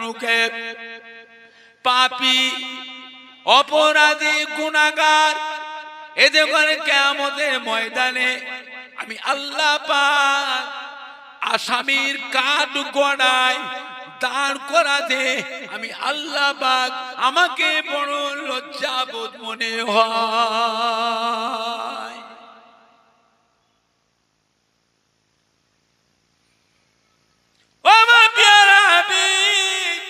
গুলোকে, পাপী অপরাধী গুনাহগার এদের কিয়ামতের ময়দানে আমি আল্লাহ পাক আসামির কাঠ গড়ায় দাঁড় করাতে আমি আল্লাহ পাক আমাকে বড় লজ্জাবোধ মনে হয়। আমার প্যারা হাবিব,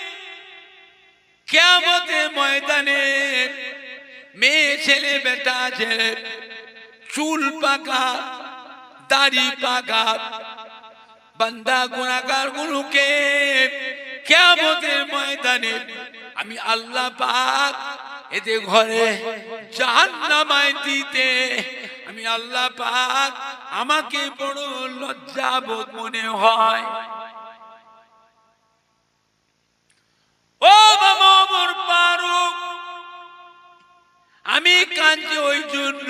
কিয়ামতের ময়দানে মেয়ে ছেলে বেটা ছেলে, চুল পাকা দাড়ি পাকা বান্দা গুনাহগার গুলোকে কিয়ামতের ময়দানে আমি আল্লাহ পাক এদের ঘরে জাহান্নামায় দিতে আমি আল্লাহ পাক আমাকে বড় লজ্জাবোধ মনে হয়। ও বাবা ওমর ফারুক, আমি কাঁদছি ওই জন্য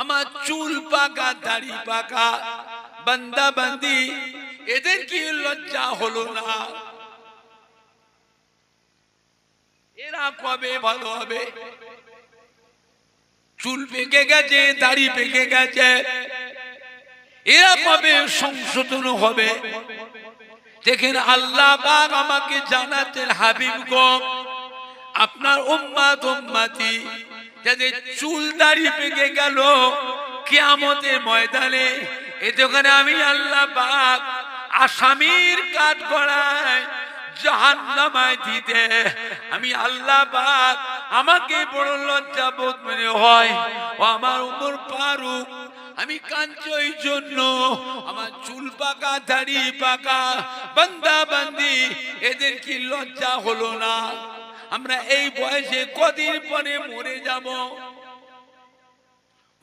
আমার চুল পাকা দাড়ি পাকা বান্দা বান্দি এদের কি লজ্জা হলো না? এরা কবে ভালো হবে? চুল পেকে গেছে, দাড়ি পেকে গেছে, এরা কবে সংশোধন হবে? দেখেন আল্লাহ পাক আমাকে জানাতেন, হাবিব গো আপনার উম্মত উম্মতি যাদের চুল দাড়ি পেকে গেল কিয়ামতের ময়দানে এতখানে আমি আল্লাহ পাক আসামির কাঠ গড়ায় জাহান্নামায় দিতে আমি আল্লাহ পাক আমাকে বড় লজ্জাবোধ মনে হয়। ও আমার ওমর ফারুক, আমি কাঁদছি ওই জন্য আমার চুল পাকা দাড়ি পাকা বান্দা বান্দি এদের কি লজ্জা হলো না? আমরা এই বয়সে কদিন পরে মরে যাব,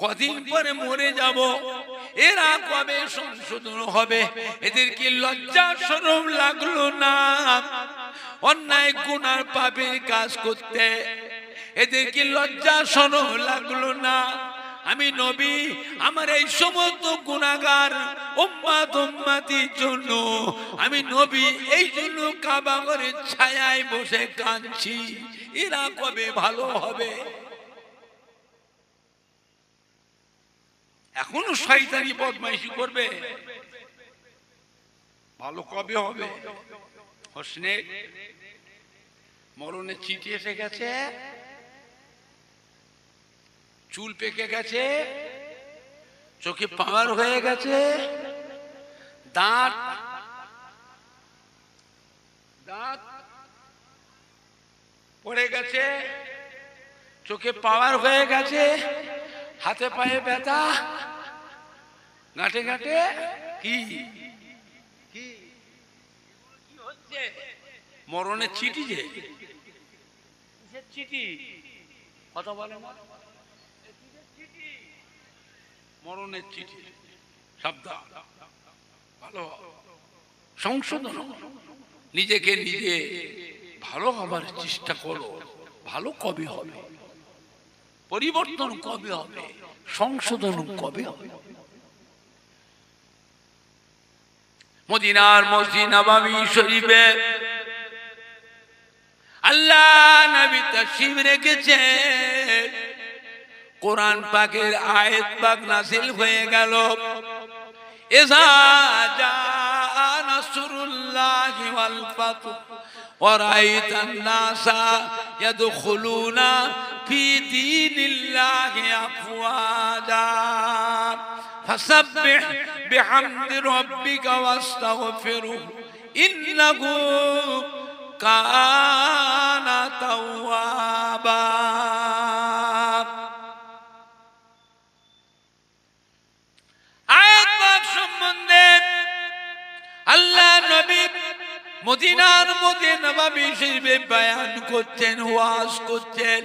কদিন পরে মরে যাব, এরা কবে সংশোধন হবে? এদের কি লজ্জা শরম লাগলো না অন্যায় গুনার পাপের কাজ করতে? এদের কি লজ্জা শরম লাগলো না? আমি নবী আমার এই সমস্ত গুনাহগার উম্মত উম্মতির জন্য আমি নবী এই জন্য কাবা ঘরের ছায়ায় বসে কাঁদছি, এরা কবে ভালো হবে? এখনো শয়তানি বদমাইশি করবে, ভালো কবে হবে? হোসনে মরণের চিঠি এসে গেছে, চুল পেকে গেছে, চোখে পাওয়ার হয়ে গেছে, দাঁত দাঁত পড়ে গেছে, চোখে পাওয়ার হয়ে গেছে, হাতে পায়ে ব্যথা, গাঁটে গাঁটে কি কি হচ্ছে? মরণের চিঠি, যে চিঠি কথা বলে মরণের চিঠি, সাবধান, ভালো সংশোধন, নিজেকে নিজে ভালো হবার চেষ্টা করো। ভালো কবে হবে? পরিবর্তন কবে হবে? সংশোধন কবে হবে? মদিনার মসজিদ নববী শরীফে আল্লাহ নবী তাশরীফ রেখেছেন, কোরআন পাকের আয়াত পাক নাযিল হয়ে গেল, ইযা জাআ নাসরুল্লাহি ওয়াল ফাতহু ওয়া রাআইতান নাসা ইয়াদখুলুনা ফি দীনিল্লাহি আফওয়াজা ফাসাব্বিহ বিহামদি রাব্বিকা ওয়াস্তাগফিরহু ইন্নাহু কানা তাওয়াবা। সম্বন্ধে আল্লাহ নবী মদিনার মধ্যে নববী শরীফে বয়ান করছেন, ওয়াজ করছেন,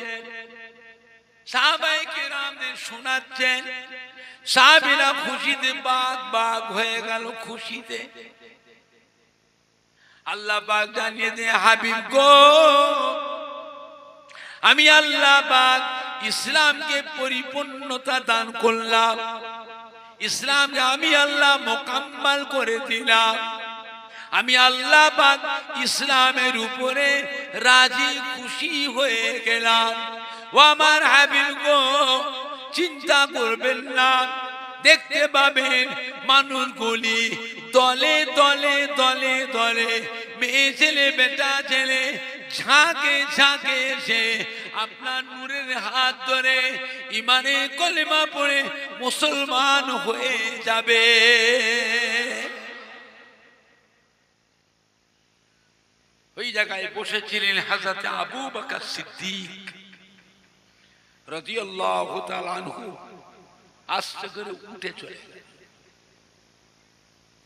সাহাবায়ে কেরামদের শোনাচ্ছেন, সাহাবীরা খুশিতে বাগ বাগ হয়ে গেল, খুশিতে। আল্লাহ পাক জানিয়ে দেন, হাবিব গো আমি আল্লাহ পাক ইসলামকে পরিপূর্ণতা দান করলাম, ইসলামকে আমি আল্লাহ মোকাম্মল করে দিলাম। আমি আল্লাহ পাক ইসলামের উপরে রাজি খুশি হয়ে গেলাম। ও আমার হাবিব গো, চিন্তা করবেন না, দেখতে পাবেন মানুষগুলি দলে দলে দলে দলে মেয়ে ছেলে বেটা ছেলে ঝাঁকে ঝাঁকে এসে আপনার নূরের হাত ধরে ইমানে কলেমা পড়ে মুসলমান হয়ে যাবে। ওই জায়গায় বসেছিলেন হযরত আবু বকর সিদ্দিক রাদিয়াল্লাহু তাআলা আনহু। আস্তে করে উঠে চলে গেলেন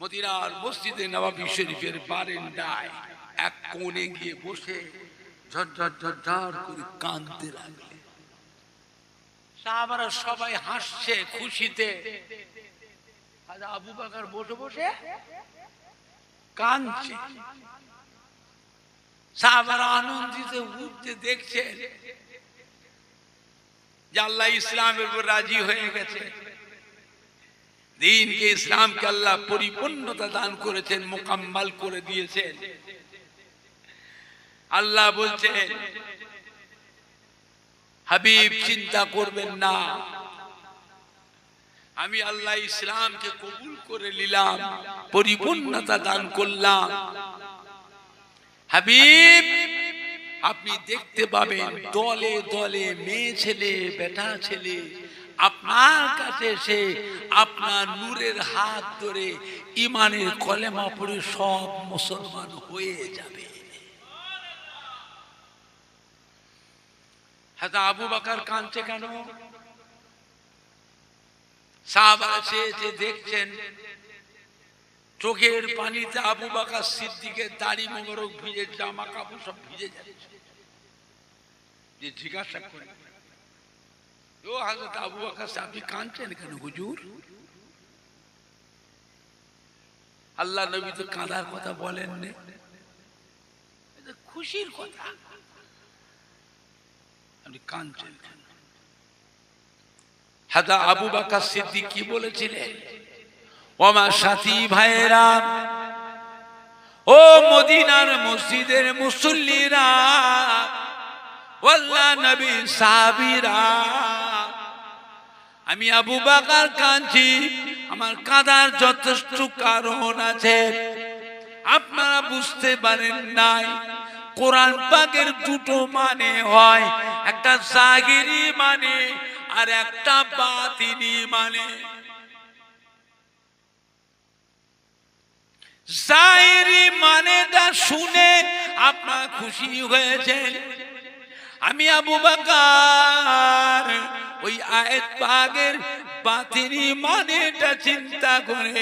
মদিনার মসজিদে নববী শরীফের বারান্দায় এক কোণে গিয়ে বসে ঝরঝর ঝরঝর করে কাঁদতে লাগলেন। সাহাবারা সবাই হাসছে খুশিতে, আবু বকর বসে বসে কাঁদছে। সাহাবারা আনন্দিত উঠতে দেখছেন যে আল্লাহ ইসলামের উপর রাজি হয়ে গেছে, দ্বীনকে ইসলামকে আল্লাহ পরিপূর্ণতা দান করেছেন, মোকাম্মাল করে দিয়েছেন। আল্লাহ বলছেন, হাবিব চিন্তা করবেন না, আমি আল্লাহ ইসলামকে কবুল করে নিলাম, পরিপূর্ণতা দান করলাম। হাবিব আপনি দেখতে পাবেন দলে দলে মেয়ে ছেলে বেটা ছেলে আপনার কাছে এসে আপনার নূরের হাত ধরে ইমানের কলেমা পড়ে সব মুসলমান হয়ে যাবে। হযরত আবু বকর কাঁদছে কেন? সাহাবারা চেয়ে দেখছেন চোখের পানিতে আবু বকর সিদ্দিকের দাড়ি মোবারক ভিজে, জামা কাপড় সব ভিজে যাচ্ছে। যে জিজ্ঞাসা করে, ও হযরত আবু বকর আপনি কাঁদছেন কেন হুজুর? আল্লাহ নবী তো কাঁদার কথা বলেন না, এটা খুশির কথা, আপনি কাঁদছেন কেন? হযরত আবু বকর সিদ্দিক কি বলেছিলেন? ও আমার সাথী ভাইয়েরা, ও মদিনার মসজিদের মুসল্লিরা, আল্লাহ নবী সাহাবীরা, আমি আবু বকর কাঁদছি। আমার কাঁদার যথেষ্ট কারণ আছে, আপনারা বুঝতে পারেন নাই। কোরআন পাকের দুটো মানে হয়, একটা জাহিরি মানে আর একটা বাতিনি মানে। জাহিরি মানেটা শুনে আপনারা খুশি হয়েছেন। আমি আবু বকর ওই আয়াত পাকের বাতিনি মানেটা চিন্তা করে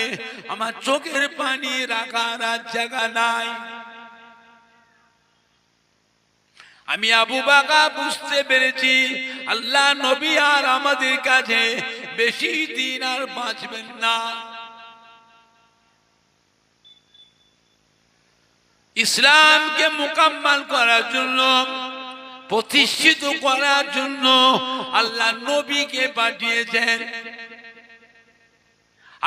আমার চোখের পানি রাখার আর জায়গা নাই। আমি আবু বকর বুঝতে পেরেছি আল্লাহ নবী আর আমাদের কাছে বেশি দিন আর বাঁচবেন না। ইসলামকে মোকাম্মাল করার জন্য, প্রতিষ্ঠিত করার জন্য আল্লাহ নবীকে পাঠিয়েছেন।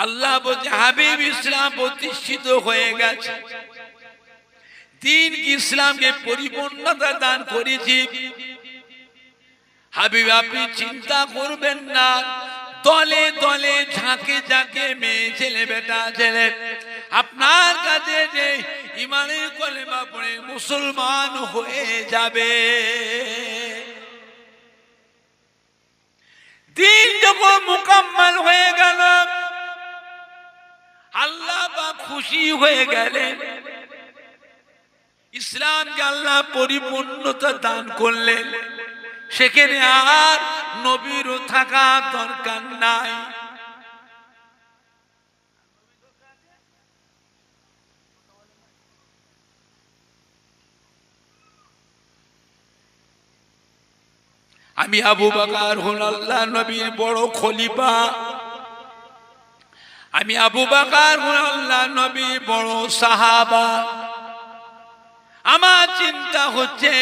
আল্লাহ বলছে, হাবিব ইসলাম প্রতিষ্ঠিত হয়ে গেছে, দ্বীন ইসলামকে পরিপূর্ণতা দান করেছি। হাবিব আপনি চিন্তা করবেন না, দলে দলে ঝাঁকে ঝাঁকে মেয়ে ছেলে বেটা ছেলে আপনার কাছে যে ইমানের কলেমা পড়ে মুসলমান হয়ে যাবে। দ্বীন যখন মুকাম্মাল হয়ে গেল, আল্লাহ পাক খুশি হয়ে গেলেন, ইসলামকে আল্লাহ পরিপূর্ণতা দান করলেন। সেখানে আর নবীরও থাকা দরকার নাই। আমি আবু বকর হল আল্লাহ নবীর বড় খলিফা। আমি আবু বকর হল আল্লাহ নবীর বড় সাহাবা। আমার চিন্তা হচ্ছে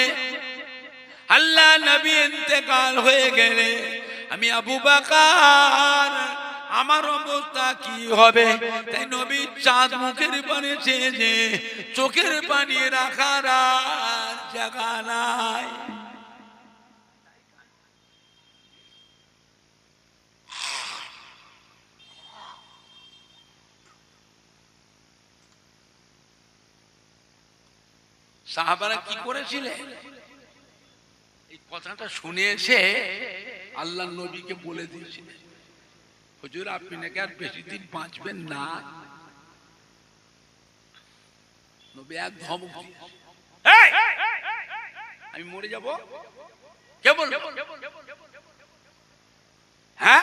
আল্লাহ নবী ইন্তেকাল হয়ে গেলে আমি আবু বকর আমার অবস্থা কি হবে? তাই নবী চাঁদ মুখের পানে চেয়ে যে চোখের পানি রাখার আর জায়গা নাই। সাহাবারা কি করেছিলেন? এই কথাটা শুনে এসে আল্লাহ নবীকে বলে দিয়েছিলেন, হুজুর আপনি নাকি আর বেশি দিন বাঁচবেন না। নবী এক ধমক, আমি মরে যাব? কে বলল? হ্যাঁ,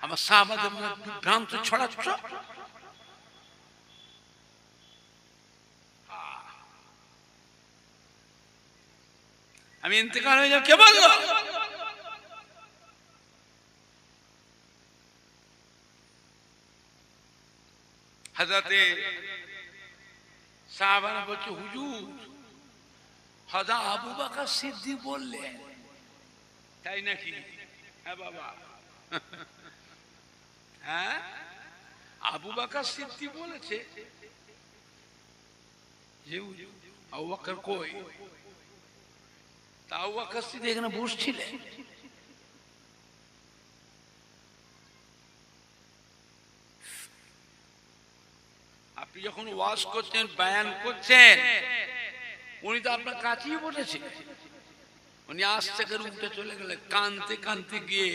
আমার সাহাবাদের ভ্রান্ত ছড়াচ্ছ। আমি ইন্তেকাল হয়ে যাব, কে বললো? হযরতে সাহাবারা বলছে, হুজুর হযরত আবু বকর সিদ্দিক বললেন। তাই নাকি? হ্যাঁ বাবা, হ্যাঁ আবু বকর সিদ্দিক বলেছে যে আবু বকর কই? তা আবু বকর সিদ্দিক এখানে বসছিলেন। আপনি যখন ওয়াজ করছেন, বয়ান করছেন, উনি তো আপনার কাছেই বসেছিলেন। উনি আস্তে করে উঠে চলে গেলেন, কানতে কানতে গিয়ে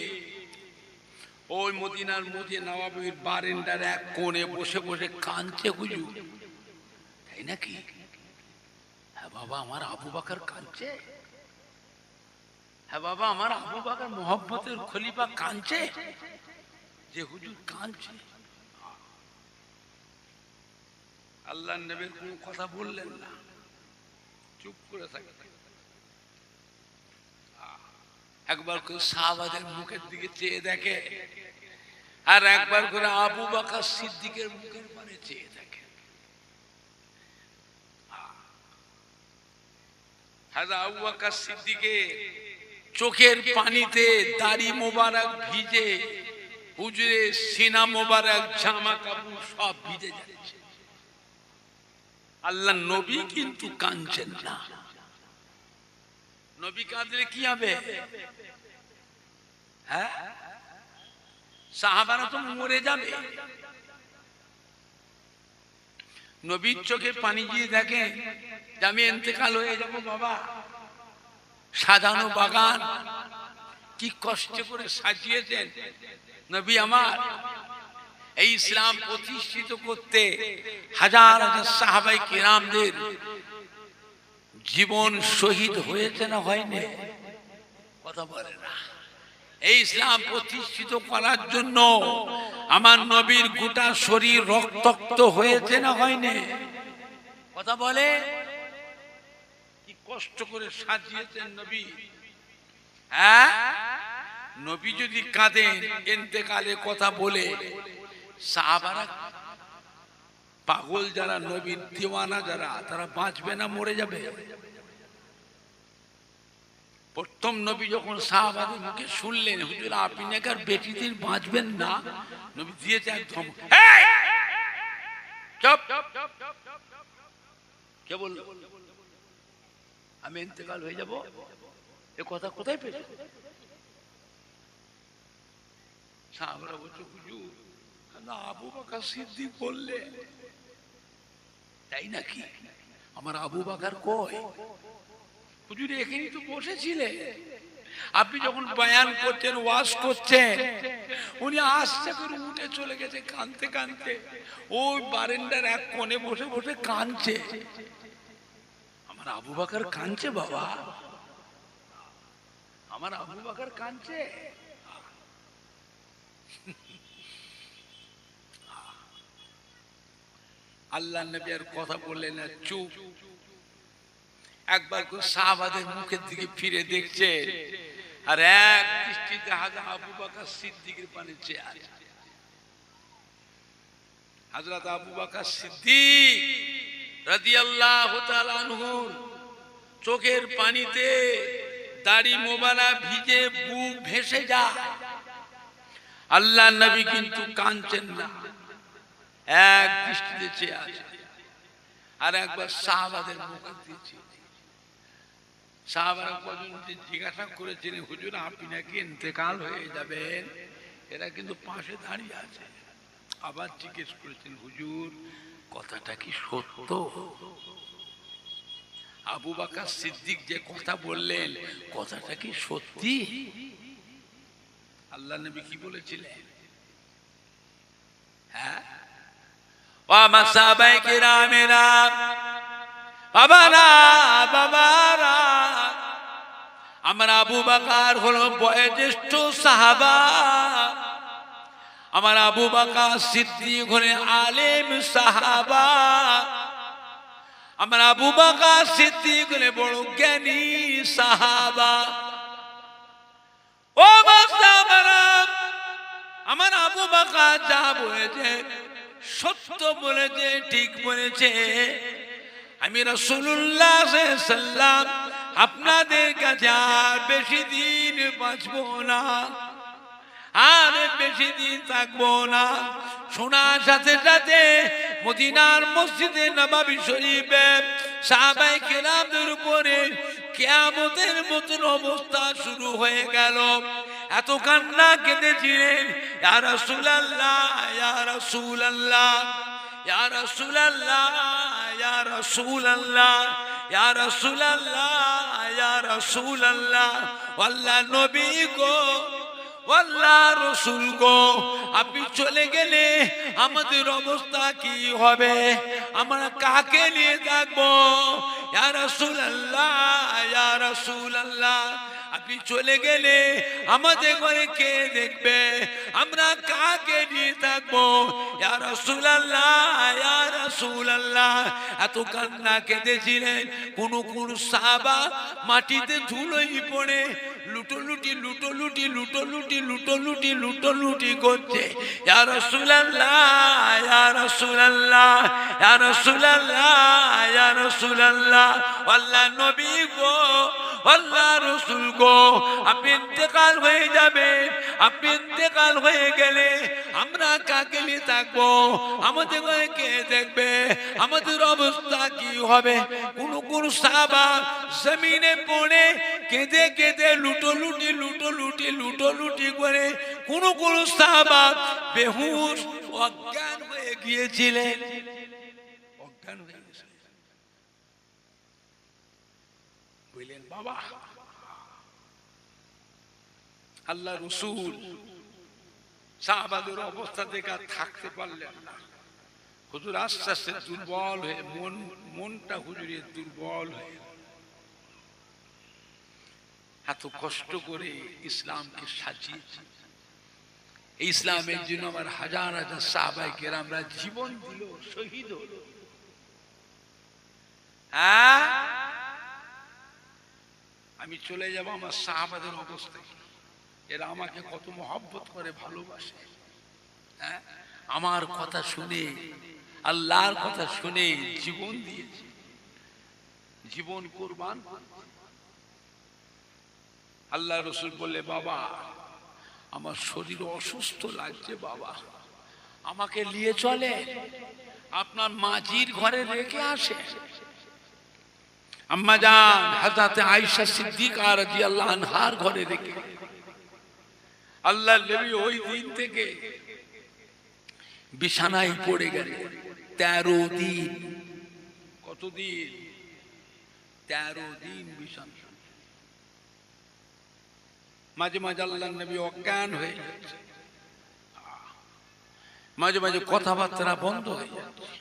ওই মদিনার মধ্যে নওয়াবীর বারান্দার এক কোণে বসে বসে কাঁদছে হুজুর। তাই নাকি? হ্যাঁ বাবা, আমার আবু বকর কাঁদছে। হ্যাঁ বাবা, আমার আবু বকর মুহাব্বতের খলিফা কাঁদছে। যে হুজুর কাঁদছে। আল্লাহর নবীর কোনো কথা বললেন না, চুপ করে থাকলেন। একবার করে সাহাবাদের মুখের দিকে চেয়ে দেখে, আর একবার করে আবু বকর সিদ্দিকের মুখের পানে চেয়ে দেখে। হযরত আবু বকর সিদ্দিকের চোখের পানিতে দাড়ি মোবারক ভিজে, হুজুরের সিনা মোবারক, জামা কাপড় সব ভিজে যাচ্ছে। আল্লাহ নবী কিন্তু কাঁদছেন না। নবী কাঁদলে কি হবে? হ্যাঁ, সাহাবারা তো মরে যাবে। নবীর চোখে পানি দিয়ে দেখে যে আমি ইন্তেকাল হয়ে যাব বাবা। সাজানো বাগান কি কষ্ট করে সাজিয়েছেন নবী আমার। এই ইসলাম প্রতিষ্ঠিত করতে হাজার হাজার সাহাবায়ে কিরামদের জীবন শহীদ হয়েছে না হয়নি? কথা বলে না। এই ইসলাম প্রতিষ্ঠিত করার জন্য আমার নবীর গোটা শরীর রক্তাক্ত হয়েছে না হয়নি? কথা বলে। কি কষ্ট করে সাজিয়েছেন নবী। হ্যাঁ, নবী যদি কাঁদেন ইন্তেকালে কথা বলে, সাহাবারা পাগল যারা, নবীর দিওয়ানা যারা, তারা বাঁচবে না মরে যাবে? প্রথম নবী যখন সাহাবাদের মুখে শুনলেন হুজুর আপনি নাকি আর বেশি দিন বাঁচবেন না, নবী দিয়েছে একদম, চুপ। কে বলল আমি ইন্তেকাল হয়ে যাব? এ কথা কোথায় পেলে? সাহাবারা বলছে হুজুর আবু বকর সিদ্দিক বললেন। তাই নাকি? আমার আবু বকর কই? হুজুর এখানেই তো বসেছিলেন। আপনি যখন বয়ান করছেন, ওয়াজ করছেন, উনি আস্তে করে উঠে চলে গেছে কাঁদতে কাঁদতে। ওই বারান্দার এক কোণে বসে বসে কাঁদছে। আমার আবু বকর কাঁদছে বাবা, আমার আবু বকর কাঁদছে। আল্লাহ নবী আর কথা বললেন না, চুপ। একবার করে সাহাবাদের মুখের দিকে ফিরে দেখছে, আর এক দৃষ্টিতে হযরত আবু বকর সিদ্দিকের পানে চেয়ে আছে। হযরত আবু বকর সিদ্দিক রাদিয়াল্লাহু তাআলা আনহু চোখের পানিতে দাড়ি মোবারক ভিজে বুক ভেসে যায়। আল্লাহ নবী কিন্তু কাঁদছেন না, এক দৃষ্টিতে চেয়ে আছে। আর একবার সাহাবাদের মুখে দিয়েছে, সাহাবারা কজন জিজ্ঞাসা করেছিলেন, হুজুর আপনি নাকি ইন্তেকাল হয়ে যাবেন? এরা কিন্তু পাশে দাঁড়িয়ে আছে। আবার জিজ্ঞেস করেছেন, হুজুর কথাটা কি সত্য? আবু বকর সিদ্দিক যে কথা বললেন, কথাটা কি সত্যি? আল্লাহ নবী কি বলেছিলেন? হ্যাঁ, ওয়া সাহাবায়ে কিরামেরা, বাবারা বাবারা, আমার আবু বকর হলো বয়োজ্যেষ্ঠ সাহাবা, আমার আবু বকর সিদ্দিক হলেন আলেম সাহাবা, আমার আবু বকর সিদ্দিক হলেন বড় জ্ঞানী সাহাবা। ও সাহাবারা, আমার আবু বকর যা বলেছে সত্য বলেছে, ঠিক বলেছে। আমি রাসূলুল্লাহ সাল্লাল্লাহু আলাইহি ওয়াসাল্লাম আপনাদের কাছে আর বেশি দিন বাঁচবো না, আর বেশি দিন থাকবো না। শোনার সাথে সাথে মদিনার মসজিদে নববী শরীফে সাহাবায়ে কেরামদের উপরে কিয়ামতের মতন অবস্থা শুরু হয়ে গেল। এত কান্না কেঁদেছিলেন, ইয়া রাসূলুল্লাহ, ইয়া রাসূলুল্লাহ, ইয়া রাসূলুল্লাহ, ইয়া রাসূলুল্লাহ, ইয়া রাসূলুল্লাহ, ইয়া রাসূলুল্লাহ, আল্লাহ নবী গো, আল্লাহ রাসূল গো, আপনি চলে গেলে আমাদের অবস্থা কি হবে? আমরা কাকে নিয়ে থাকবো? ইয়া রাসূলুল্লাহ, ইয়া রাসূলুল্লাহ, আপনি চলে গেলে আমাদের ঘরে কে দেখবে? আমরা কাকে নিয়ে থাকবো? ইয়া রাসূলুল্লাহ, ইয়া রাসূলুল্লাহ। এত কান্না কেঁদেছিলেন, কোন কোন সাহাবা মাটিতে ধুলোই পড়ে লুটোলুটি লুটোলুটি লুটোলুটি লুটোলুটি লুটোলুটি করছে। ইয়া রাসূলুল্লাহ, ইয়া রাসূলুল্লাহ, ইয়া রাসূলুল্লাহ, ইয়া রাসূলুল্লাহ, আল্লাহ নবী গো, আল্লাহ রাসূল গো, আপনি ইন্তেকাল হয়ে যাবেন। আপনি ইন্তেকাল হয়ে গেলে আমরা কাকে নিয়ে থাকবো? আমাদের কে দেখবে? আমাদের অবস্থা কি হবে? কোন কোন সাহাবা জমিনে পড়ে কেঁদে কেঁদে লুটোলুটি লুটোলুটি লুটোলুটি করে, কোন কোন সাহাবা বেহুশ অজ্ঞান হয়ে গিয়েছিলেন, অজ্ঞান হয়ে গিয়েছিলেন। বললেন বাবা, আল্লাহ রাসূল সাহাবাদের অবস্থা দেখে থাকতে পারলেন না। হুজুর আস্তে আস্তে দুর্বল হয়ে, মনটা হুজুরের দুর্বল হয়ে, এত কষ্ট করে ইসলামকে সাজিয়েছি, এই ইসলামের জন্য আমার হাজার হাজার সাহাবায়ে কেরামরা জীবন দিল, শহীদ হলো। হ্যাঁ, আমি চলে যাব, আমার সাহাবাদের অবস্থা, এরা আমাকে কত মহব্বত করে, ভালোবাসে। হ্যাঁ, আমার কথা শুনে, আল্লাহর কথা শুনে জীবন দিয়েছে, জীবন কুরবান। আল্লাহ রাসূল বললে, বাবা আমার শরীর অসুস্থ লাগছে, বাবা আমাকে নিয়ে চলে, আপনার মাঝির ঘরে রেখে আসে। আম্মা জান হযরত আয়েশা সিদ্দিকা রাদিয়াল্লাহু আনহার ঘরে রেখে আল্লাহর নবী ওই দিন থেকে বিছানায় পড়ে গেলেন 13 দিন। কতদিন? 13 দিন বিছানা। মাঝে মাঝে আল্লাহর নবী অজ্ঞান হয়ে যাচ্ছে, মাঝে মাঝে কথাবার্তা বন্ধ হয়ে যাচ্ছে,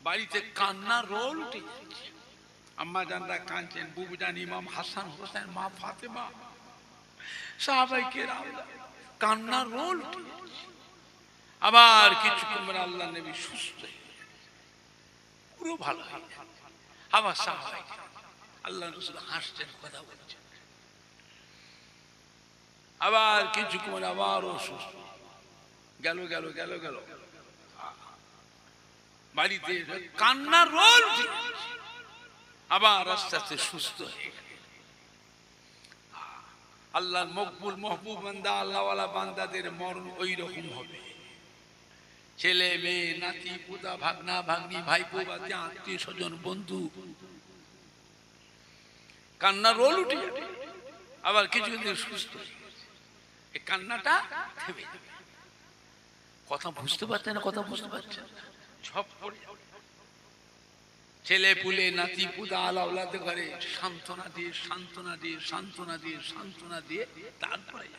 বাড়িতে কান্নার রোল উঠে যাচ্ছে। আম্মা জানরা কাঁদছেন, বুবুজান ইমাম হাসান হোসেন, মা ফাতেমা, সাহাবায়ে কেরাম কান্নার রোল উঠে যাচ্ছে। আবার কিছুক্ষণ পরে আল্লাহ নবী সুস্থ হয়ে পুরো ভালো হয়ে যাচ্ছে। আবার সাহাবায়ে কেরাম, আল্লাহ রাসূল হাসছেন, কথা বলছেন। আবার কিছুক্ষণ আবার অসুস্থ, গেল গেল গেল গেল, বাড়িতে কান্নার রোল উঠে যাচ্ছে। আবার আস্তে আস্তে সুস্থ হয়ে গেল। আল্লাহর মকবুল মাহবুব বান্দা আল্লাহওয়ালা বান্দাদের মরণ ওই রকম হবে। ছেলে মেয়ে নাতি পুতা ভাগনা ভাগ্নি ভাইপো বাতি আত্মীয় স্বজন বন্ধু কান্নার রোল উঠে যাবে, আবার কিছুদিন সুস্থ এই কান্নাটা থেমে যাবে। কথা বুঝতে পারছেন না? কথা বুঝতে পারছেন না? সব পড়ে যাবে। ছেলে পুলে নাতি পুতা আলাউলাদ করে সান্ত্বনা দিয়ে সান্ত্বনা দিয়ে সান্ত্বনা দিয়ে সান্ত্বনা দিয়ে তারপরে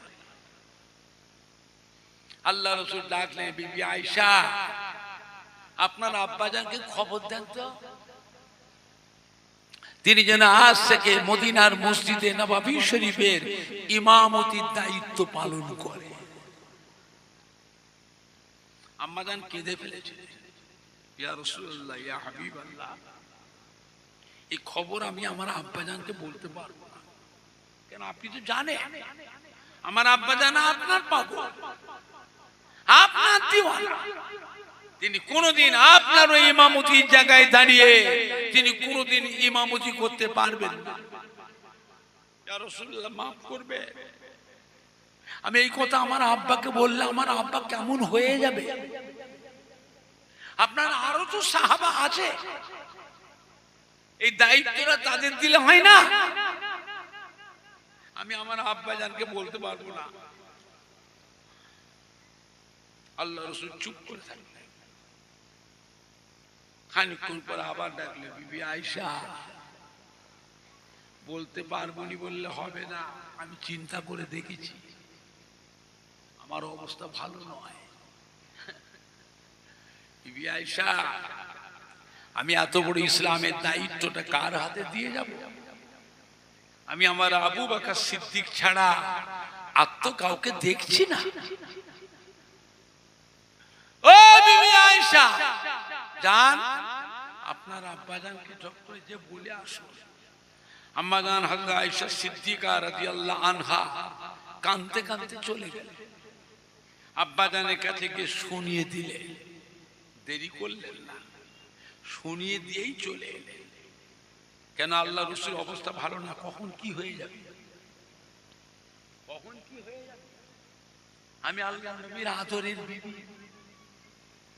আল্লাহ রাসূল ডাকলেন, বিবি আয়েশা আপনার আব্বাজানকে খবর দেন তো, তিনি যেন আজ থেকে মদিনার মসজিদে নববী শরীফের ইমামতির দায়িত্ব পালন করে। আম্মাজান কেঁদে ফেলেছিলেন, ইয়া রাসূলুল্লাহ ইয়া হাবিবাল্লাহ, এই খবর আমি আমার আব্বাজানকে বলতে পারবো না, কেন আপনি তো জানেন আমার আব্বাজান আপনার পাগল, আপনার দিওয়ানা। তিনি কোনদিন আপনার ওই ইমামতির জায়গায় দাঁড়িয়ে তিনি কোনদিন ইমামতি করতে পারবেন না। ইয়া রাসূলুল্লাহ মাফ করবে। আমি এই কথা আমার আব্বাকে বললে আমার আব্বা কেমন হয়ে যাবে? আপনার আরো তো সাহাবা আছে, এই দায়িত্বটা তাদের দিলে হয় না? আমি আমার আব্বাজানকে বলতে পারবো না। আল্লাহ রাসূল চুপ করে থাকলেন। খানিকক্ষণ পর আবার ডাকলেন, বিবি আয়েশা বলতে পারবো নি বললে হবে না, আমি চিন্তা করে দেখেছি আমার অবস্থা ভালো নয়। বিবি আয়েশা আমি এত বড় ইসলামের দায়িত্বটা কার হাতে দিয়ে যাব? আমি আমার আবু বকর সিদ্দিক ছাড়া আর তো কাউকে দেখছি না। ও বিবি আয়েশা জান, আপনার আব্বাজানকে চক্করে যে বলে আসো। আম্মাজান হযরত আয়েশা সিদ্দিকা রাদিয়াল্লাহু আনহা কাঁদতে কাঁদতে চলে গেলেন। আব্বাজানের কাছে গিয়ে শুনিয়ে দিলে, দেরি করলেন না, শুনিয়ে দিয়েই চলে এলেন। কেন আল্লাহ রাসূল অবস্থা ভালো না, কখন কি হয়ে যাবে, কখন কি হয়ে যাবে। আমি আল্লাহর নবীর আদরের বিবি,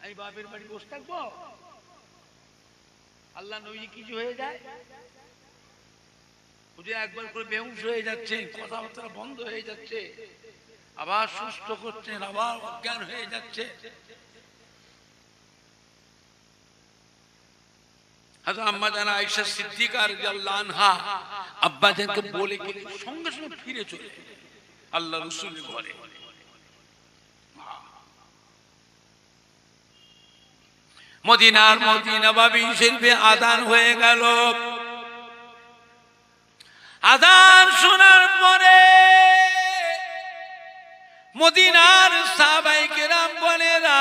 আমি বাপের বাড়ি বসে থাকবো? আল্লাহ নবী কিছু হয়ে যায়, হুজুর একবার করে বেহুশ হয়ে যাচ্ছে, কথাবার্তা বন্ধ হয়ে যাচ্ছে, আবার সুস্থ করছেন, আবার অজ্ঞান হয়ে যাচ্ছে। হযরত আম্মাজান আয়েশা সিদ্দিকা রাদিয়াল্লাহু আনহা আব্বাজানকে বলে গেলে সঙ্গে সঙ্গে ফিরে চলে আল্লাহ রাসূলের ঘরে। মদিনার মসজিদ নববী শরীফে আযান হয়ে গেল। আযান শোনার পরে মদিনার সাহাবায়ে কেরাম বলেরা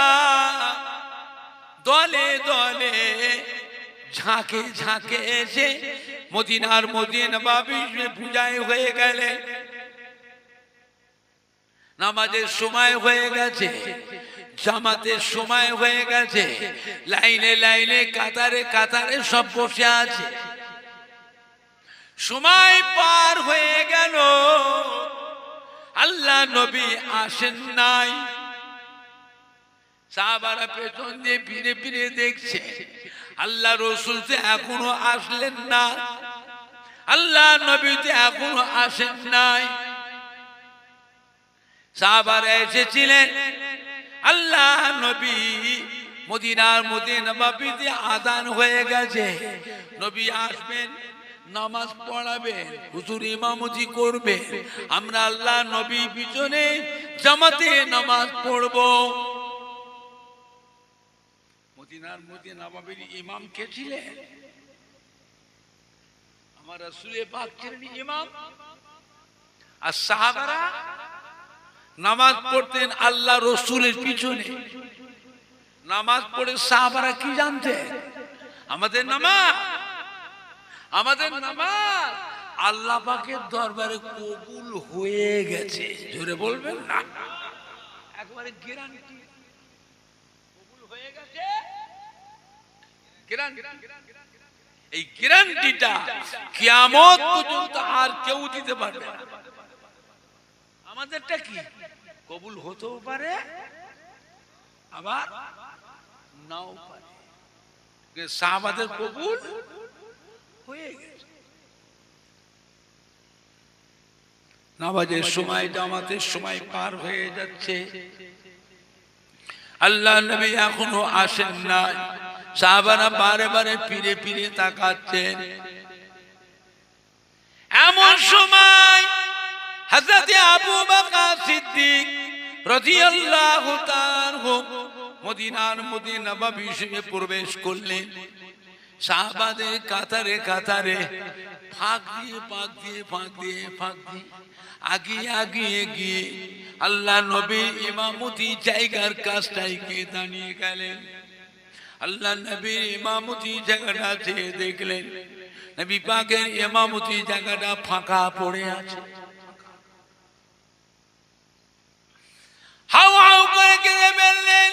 দলে দলে ঝাঁকে ঝাঁকে এসে মদিনার মসজিদ নববী পূজায় হয়ে গেলে। নামাজের সময় হয়ে গেছে, জামাতের সময় হয়ে গেছে, লাইনে লাইনে কাতারে কাতারে সব বসে আছে। সময় পার হয়ে গেল, আল্লাহ নবী আসেন নাই। সাহাবারা পেছন দিয়ে ফিরে ফিরে দেখছে আল্লাহ রাসূল তো এখনো আসলেন না, আল্লাহ নবী তো এখনো আসেন নাই। সাহাবারা এসেছিলেন, আল্লাহ নবী মদিনার মধ্যে নববীতে আযান হয়ে গেছে, নবী আসবেন, নামাজ পড়াবেন, হুজুর ইমামতি করবে, আমরা আল্লাহ নবী পিছনে জামাতে নামাজ পড়ব। মদিনার মধ্যে নববীর ইমাম কে ছিলেন? আমার রাসূল পাক ছিলেন ইমাম, আর সাহাবারা নামাজ পড়তেন আল্লাহ রাসূলের পিছনে। নামাজ পড়ে সাহাবারা কি জানতেন? আমাদের নামাজ আল্লাহ পাকের দরবারে কবুল হয়ে গেছে। জোরে বলবেন না, একবারে গ্যারান্টি কবুল হয়ে গেছে। এই গ্যারান্টিটা কিয়ামত পর্যন্ত আর কেউ দিতে পারবে না। আমাদেরটা কি কবুল হতেও পারে আবার নাও পারে, সাহাবাদের কবুল হয়ে গেছে। নামাজের সময় জামাতের সময় পার হয়ে যাচ্ছে, আল্লাহ নবী এখনো আসেন না। সাহাবারা বারে বারে ফিরে ফিরে তাকাচ্ছেন। এমন সময় হযরত আবু বকর সিদ্দিক রাদিয়াল্লাহু তাআলা মদিনার মধ্যে নববী শরীফে প্রবেশ করলেন। সাহাবাদের কাতারে কাতারে ফাঁক দিয়ে ফাঁক দিয়ে ফাঁক দিয়ে ফাঁক দিয়ে আগিয়ে আগিয়ে গিয়ে আল্লাহ নবীর ইমামতি জায়গার কাছটায় গিয়ে দাঁড়িয়ে গেলেন। আল্লাহ নবীর ইমামতি জায়গাটা চেয়ে দেখলেন নবী পাকের ইমামতি জায়গাটা ফাঁকা পড়ে আছে। হাউ হাউ করে কেঁদে ফেললেন,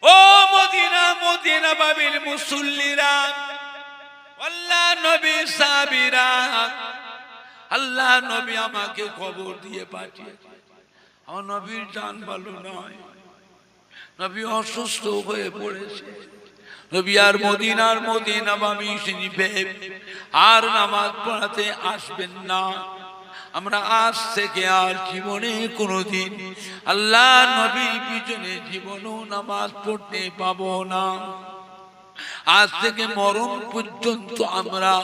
ও মদিনা মদিনা বাবির মুসল্লিরা, আল্লাহ নবী সাহাবীরা, আল্লাহ নবী আমাকে খবর দিয়ে পাঠিয়েছে আমার নবীর জান ভালো নয়, নবী অসুস্থ হয়ে পড়েছে, নবী আর মদিনার মদিনা বাবি শরীফে আর নামাজ পড়াতে আসবেন না। আমরা আজ থেকে আর জীবনে কোনোদিন আল্লাহ নবীর পিছনে জীবনেও নামাজ পড়তে পাবো না। আজ থেকে মরণ পর্যন্ত আমরা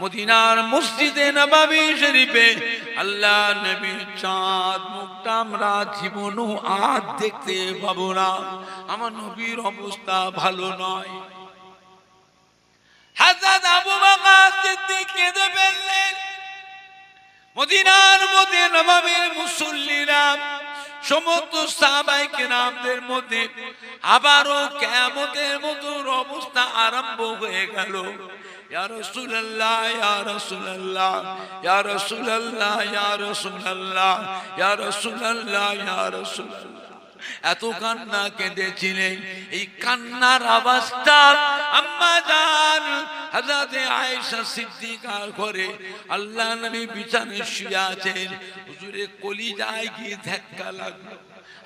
মদিনার মসজিদে নববী শরীফে আল্লাহ নবীর চাঁদ মুখটা আমরা জীবনেও আর দেখতে পাবো না। আমার নবীর অবস্থা ভালো নয়। হযরত আবু বকর সিদ্দিক কেঁদে ফেললেন। মদিনার মধ্যে নববীর মুসল্লিরা সমস্ত সাহাবায়ে কেরামদের মধ্যে আবারও কিয়ামতের মতো অবস্থা আরম্ভ হয়ে গেল। ইয়া রাসূলুল্লাহ ইয়া রাসূলুল্লাহ ইয়া রাসূলুল্লাহ ইয়া রাসূলুল্লাহ ইয়া রাসূলুল্লাহ ইয়া রাসূলুল্লাহ এত কান্না কেঁদেছিলেন। এই কান্নার আওয়াজটা আম্মা জান হযরত আয়েশা সিদ্দিকার ঘরে আল্লাহ নবী বিছানায় শুয়ে আছেন, হুজুরের কলিজায় গিয়ে ধাক্কা লাগলো।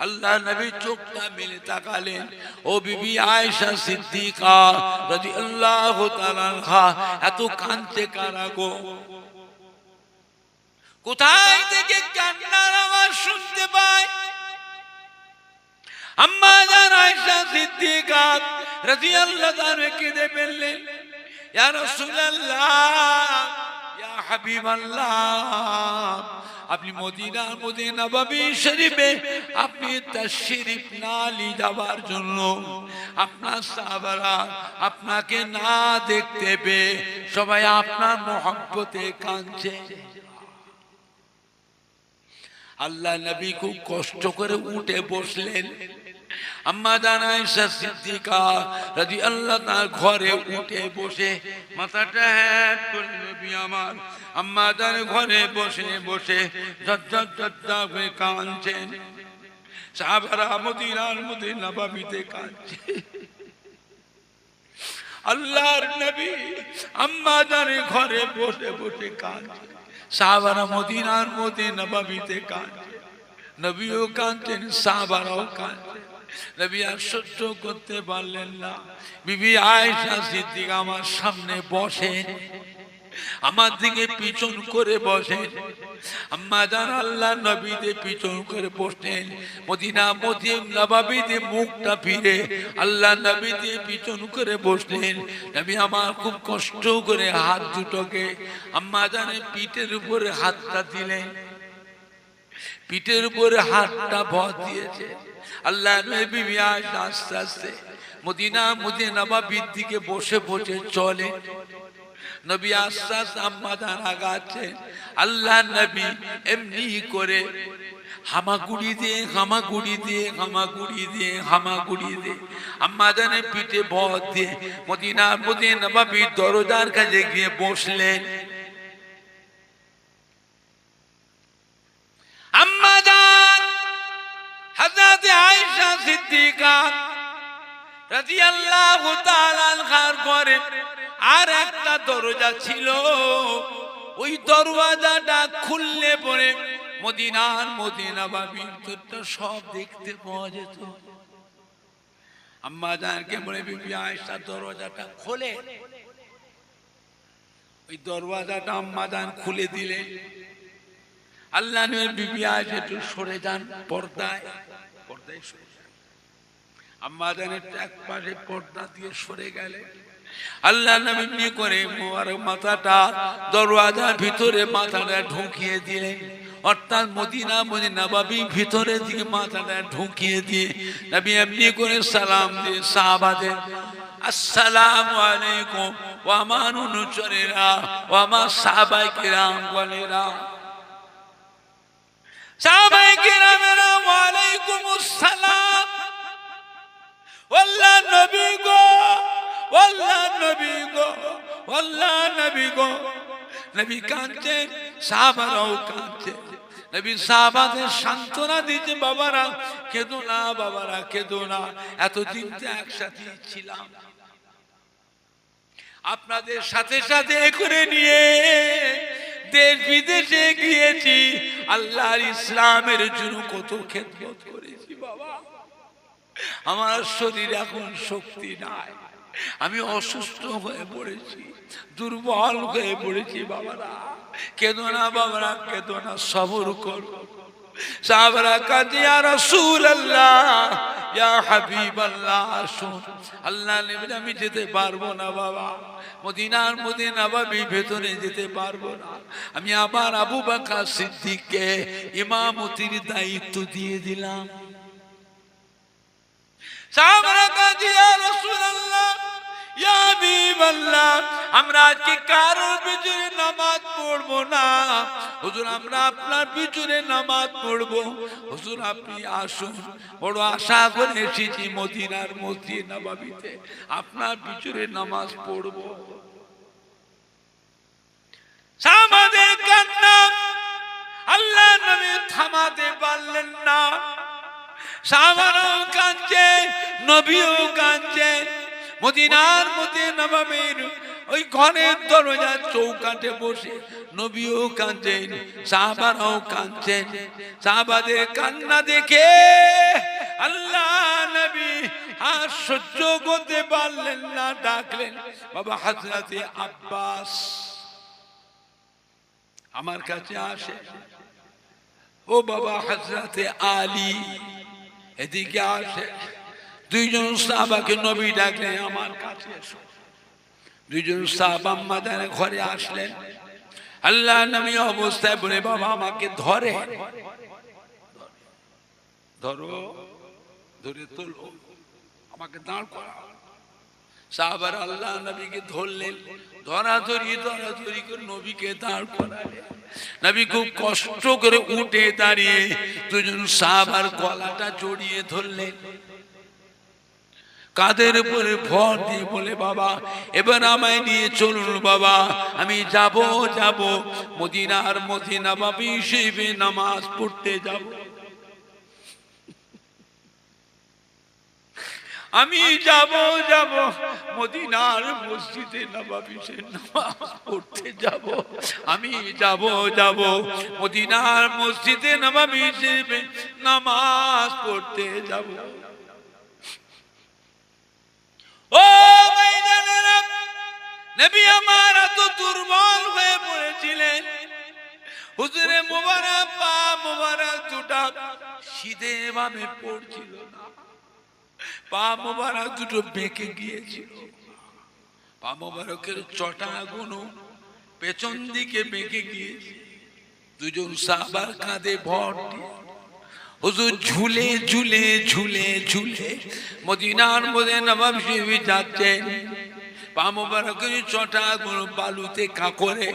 আল্লাহ নবী চোখটা মেলে তাকালেন, ও বিবি আয়েশা সিদ্দিকা রাদিয়াল্লাহু তাআলা আনহা এত কাঁদছে কারা গো? কোথায় থেকে কান্নার আওয়াজ শুনতে পায়? আম্মা জান আয়েশা সিদ্দিকা রাদিয়াল্লাহু তাআলা কেঁদে ফেললেন, ইয়া রাসূলুল্লাহ ইয়া হাবিবাল্লাহ, আপনি মদিনার মধ্যে নববী শরীফে আপনি তাশরীফ না নিয়ে যাওয়ার জন্য আপনার সাহাবারা আপনাকে না দেখতে পেয়ে সবাই আপনার মহব্বতে কাঁদছে। আল্লাহ নবী খুব কষ্ট করে উঠে বসলেন। আম্মা জান আয়েশা সিদ্দিকা রাদিয়াল্লাহু তাআলা ঘরে উঠে বসে মাথাটা হেঁট করে নবী আমার আম্মা জান ঘরে বসে বসে ঝরঝর করে কাঁদছেন। সাহাবারা মদিনার মধ্যে নববীতে কাঁদছে। আল্লাহর নবী আম্মা জানের ঘরে বসে বসে কাঁদছে। সাহাবারা মদিনার মধ্যে নববীতে কাঁদছে। নবীও কাঁদছেন, সাহাবারাও কাঁদছেন। নবী আর সহ্য করতে পারলেন না। বিবি আয়েশা সিদ্দিকা আমার সামনে বসেন, আমার দিকে পিছন করে বসেন। আম্মা জান আল্লাহ নবীতে পিছন করে বসলেন। মদিনা মধ্যে নববীতে মুখটা ফিরে আল্লাহ নবীতে পিছন করে বসলেন। নবী আমার খুব কষ্ট করে হাত দুটোকে আম্মা জানের পিঠের উপরে হাতটা দিলেন। পিঠের উপরে হাতটা ভর দিয়েছে। আল্লাহ নবী আয়েশা আস্তে আস্তে মদিনা মধ্যে নববীর দিকে বসে বসে চলে। নবী আস্তে আস্তে আম্মা জান আগাচ্ছে। আল্লাহ নবী এমনি করে হামাগুড়ি দিয়ে হামাগুড়ি দিয়ে হামাগুড়ি দিয়ে হামাগুড়ি দিয়ে আম্মা জানের পিঠে ভর দিয়ে মদিনার মধ্যে নববীর দরজার কাছে গিয়ে বসলেন। আম্মা জান হযরত আয়েশা সিদ্দিকা রাদিয়াল্লাহু তাআলা আনহার ঘরে আর একটা দরজা ছিল। ওই দরওয়াজাটা খুললে পরে মদিনার মদিনা বাবির ভিতরটা সব দেখতে পাওয়া যেত। আম্মা জানকে বলে বিবি আয়েশা দরজাটা খোলে, ওই দরওয়াজাটা আম্মা জান খুলে দিলে আল্লাহ নবী বিবি আয়েশা একটু সরে যান, পর্দায় পর্দায় সরে যান। আম্মা জানের এক পাশে পর্দা দিয়ে সরে গেলে আল্লাহ নবী এমনি করে মোবারক মাথাটা দরওয়াজার ভিতরে মাথাটা ঢুকিয়ে দিলেন, অর্থাৎ মদিনা মদিনা নববী ভিতরের দিকে মাথাটা ঢুকিয়ে দিয়ে নবী এমনি করে সালাম দিয়ে সাহাবাদের আসসালামু আলাইকুম ওয়া আমার অনুচরেরা ওয়া আমার সাহাবায়ে কিরাম বলেরা, সাহাবায়ে কিরামেরা ওয়া আলাইকুমুস সালাম, আল্লাহ নবী গো, আল্লাহ নবী গো, আল্লাহ নবী গো। নবী কাঁদছেন, সাহাবারাও কাঁদছেন। নবী সাহাবাদের সান্ত্বনা দিচ্ছে, বাবারা কেঁদো না, বাবারা কেঁদো না, এতদিন তো একসাথে ছিলাম, আপনাদের সাথে সাথে করে নিয়ে দেশ বিদেশে গিয়েছি, আল্লাহর ইসলামের জন্য কত খেদমত করেছি বাবা, আমার শরীর এখন শক্তি নাই, আমি অসুস্থ হয়ে পড়েছি, দুর্বল হয়ে পড়েছি, বাবারা কেঁদো না, বাবারা কেঁদো না, সবর করো। সাহাবারা কাঁদে, ইয়া রাসূলুল্লাহ, ইয়া হাবিবাল্লাহ, আসুন। আল্লাহ নবী, আমি যেতে পারবো না বাবা, মদিনার মদিনা নববী ভেতরে যেতে পারবো না, আমি আবার আবু বকর সিদ্দিককে ইমামতির দায়িত্ব দিয়ে দিলাম। সাহাবারা কাঁদে, ইয়া রাসূলুল্লাহ, ইয়া হাবিবাল্লাহ, আমরা আজকে কারোর পিছনে নামাজ পড়বো না, হুজুর আমরা আপনার পিছনে নামাজ পড়বো, হুজুর আপনি আসুন, বড় আশা করে এসেছি মদিনার মসজিদ নববীতে আপনার পিছনে নামাজ পড়বো। সাহাবাদের কান্না আল্লাহ নবী থামাতে পারলেন না, সাহাবারাও কাঁদছে, নবীও কাঁদছে, মদিনার মদিনা নববীর ওই ঘরের দরজার চৌকাঠে বসে নবীও কাঁদছেন, সাহাবারাও কাঁদছেন। সাহাবাদের কান্না দেখে আল্লাহ নবী আর সহ্য করতে পারলেন না, ডাকলেন, বাবা হযরতে আব্বাস আমার কাছে আসে, ও বাবা হযরতে আলী এদিকে আসে। দুইজন সাহাবাকে নবী ডাকলেন, আমার কাছে এসো। দুইজন সাহাবা আম্মাদের ঘরে আসলেন, আল্লাহ নবী অবস্থায় বলে, বাবা আমাকে ধরে ধরো, ধরে তোলো, আমাকে দাঁড় করাও। সাহাবারা আল্লাহ নবীকে ধরলেন, ধরাধরি ধরাধরি করে নবীকে দাঁড় করালেন। নবী খুব কষ্ট করে উঠে দাঁড়িয়ে দুজন সাহাবার গলাটা জড়িয়ে ধরলেন, কাঁধের উপরে ভর দিয়ে বলে, বাবা এবার আমায় নিয়ে চলুন বাবা, আমি যাব যাব মদিনার মদিনা নববী হিসেবে নামাজ পড়তে যাব, আমি যাব যাব মদিনার মসজিদে নববী নামাজ পড়তে যাব, আমি যাব যাব মদিনার মসজিদে নববী হিসেবে নামাজ পড়তে যাব। ও ভাইজানেরা, নবী আমার এত দুর্বল হয়ে পড়েছিলেন, হুজুরে মোবারক পা মোবারক দুটো সিধে ভাবে পড়ছিল না, পা মোবারক দুটো বেঁকে গিয়েছিল, পা মোবারকের চটাগুলো পেছন দিকে বেঁকে গিয়েছে। দুজন সাহাবার কাঁধে ভর দিয়ে হুজুর ঝুলে ঝুলে ঝুলে ঝুলে মদিনার মদিনা নববী যাচ্ছেন, পা মোবারকের চটাগুলো বালুতে কাঁকড়ে,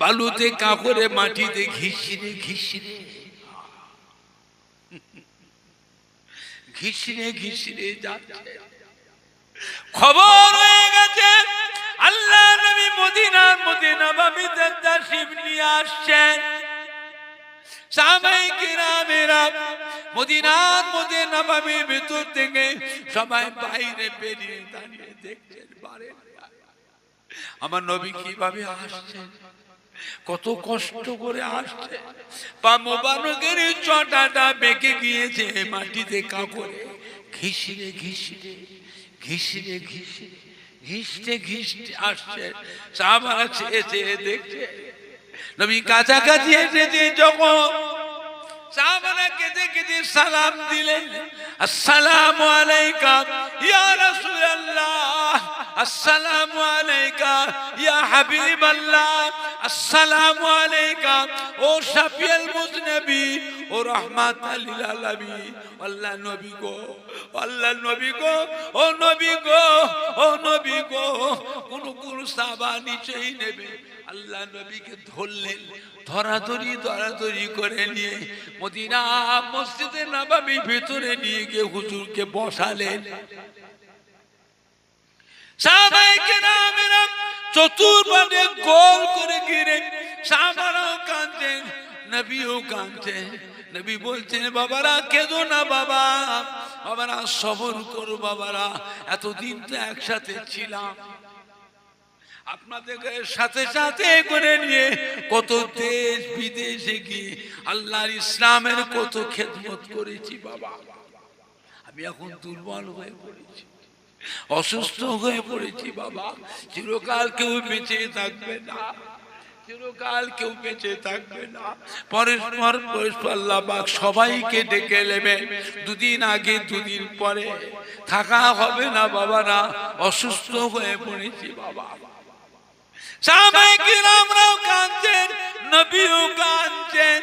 বালুতে কাঁকড়ে মাটিতে ঘিসড়ে ঘিসড়ে ঘিসড়ে ঘিসড়ে যাচ্ছে। খবর হয়ে গেছে আল্লাহ নবী মদিনার মদিনা নববীতে তাশরীফ নিয়ে আসছেন। সাহাবায়ে কিরামেরা মদিনার মদিনা নববীর ভিতর থেকে সবাই বাইরে বেরিয়ে দাঁড়িয়ে দেখছেন, আমার নবী কিভাবে আসছেন। কত কষ্ট করে আসছে, পা মোবারকের চটাটা বেঁকে গিয়েছে মাটিতে কাপড়ে, ঘিসিরে ঘিসিরে ঘিসিরে ঘিসিরে ঘিসতে ঘিসতে আসছে। সাহাবারা চেয়ে চেয়ে দেখছে, নবী কাছাকাছি এসেছে যখন সাহাবারা কেঁদে কেঁদে সালাম দিলেন, আসসালামু আলাইকা ইয়া রাসূলুল্লাহ, আসসালামু আলাইকা ইয়া হাবিবাল্লাহ, আসসালামু আলাইকা ও শাফিউল মুজনবী ও রাহমাতাল লিল আলামিন। আল্লাহ নবী গো, আল্লাহ নবী গো, ও নবী গো, ও নবী গো। কোন সাহাবা নিচেই নেবে, আল্লাহ নবীকে ধরলেন, ধরাধরি ধরাধরি করে নিয়ে মদিনা মসজিদে নববীর ভিতরে নিয়ে গিয়ে হুজুরকে বসালেন। সাহাবায়ে কেরামেরা চতুর্পাশে গোল করে ঘিরে, সাহাবারাও কাঁদছেন, নবীও কাঁদছেন। নবী বলছেন, বাবারা কেঁদো না বাবা, বাবারা সবর করো বাবারা, এতদিন তো একসাথে ছিলাম, আপনাদের সাথে সাথে করে নিয়ে কত দেশ বিদেশে গিয়ে আল্লাহর ইসলামের কত খেদমত করেছি বাবা। আমি এখন দুর্বল হয়ে পড়েছি, অসুস্থ হয়ে পড়েছি বাবা। চিরকাল কেউ বেঁচে থাকবে না, চিরকাল কেউ বেঁচে থাকবে না। পরস্পর পরস্পর আল্লাহ পাক সবাইকে ডেকে নেবে, দুদিন আগে দুদিন পরে থাকা হবে না বাবারা, অসুস্থ হয়ে পড়েছি বাবা। সাহাবায়ে কিরামরাও কাঁদছেন, নবীও কাঁদছেন।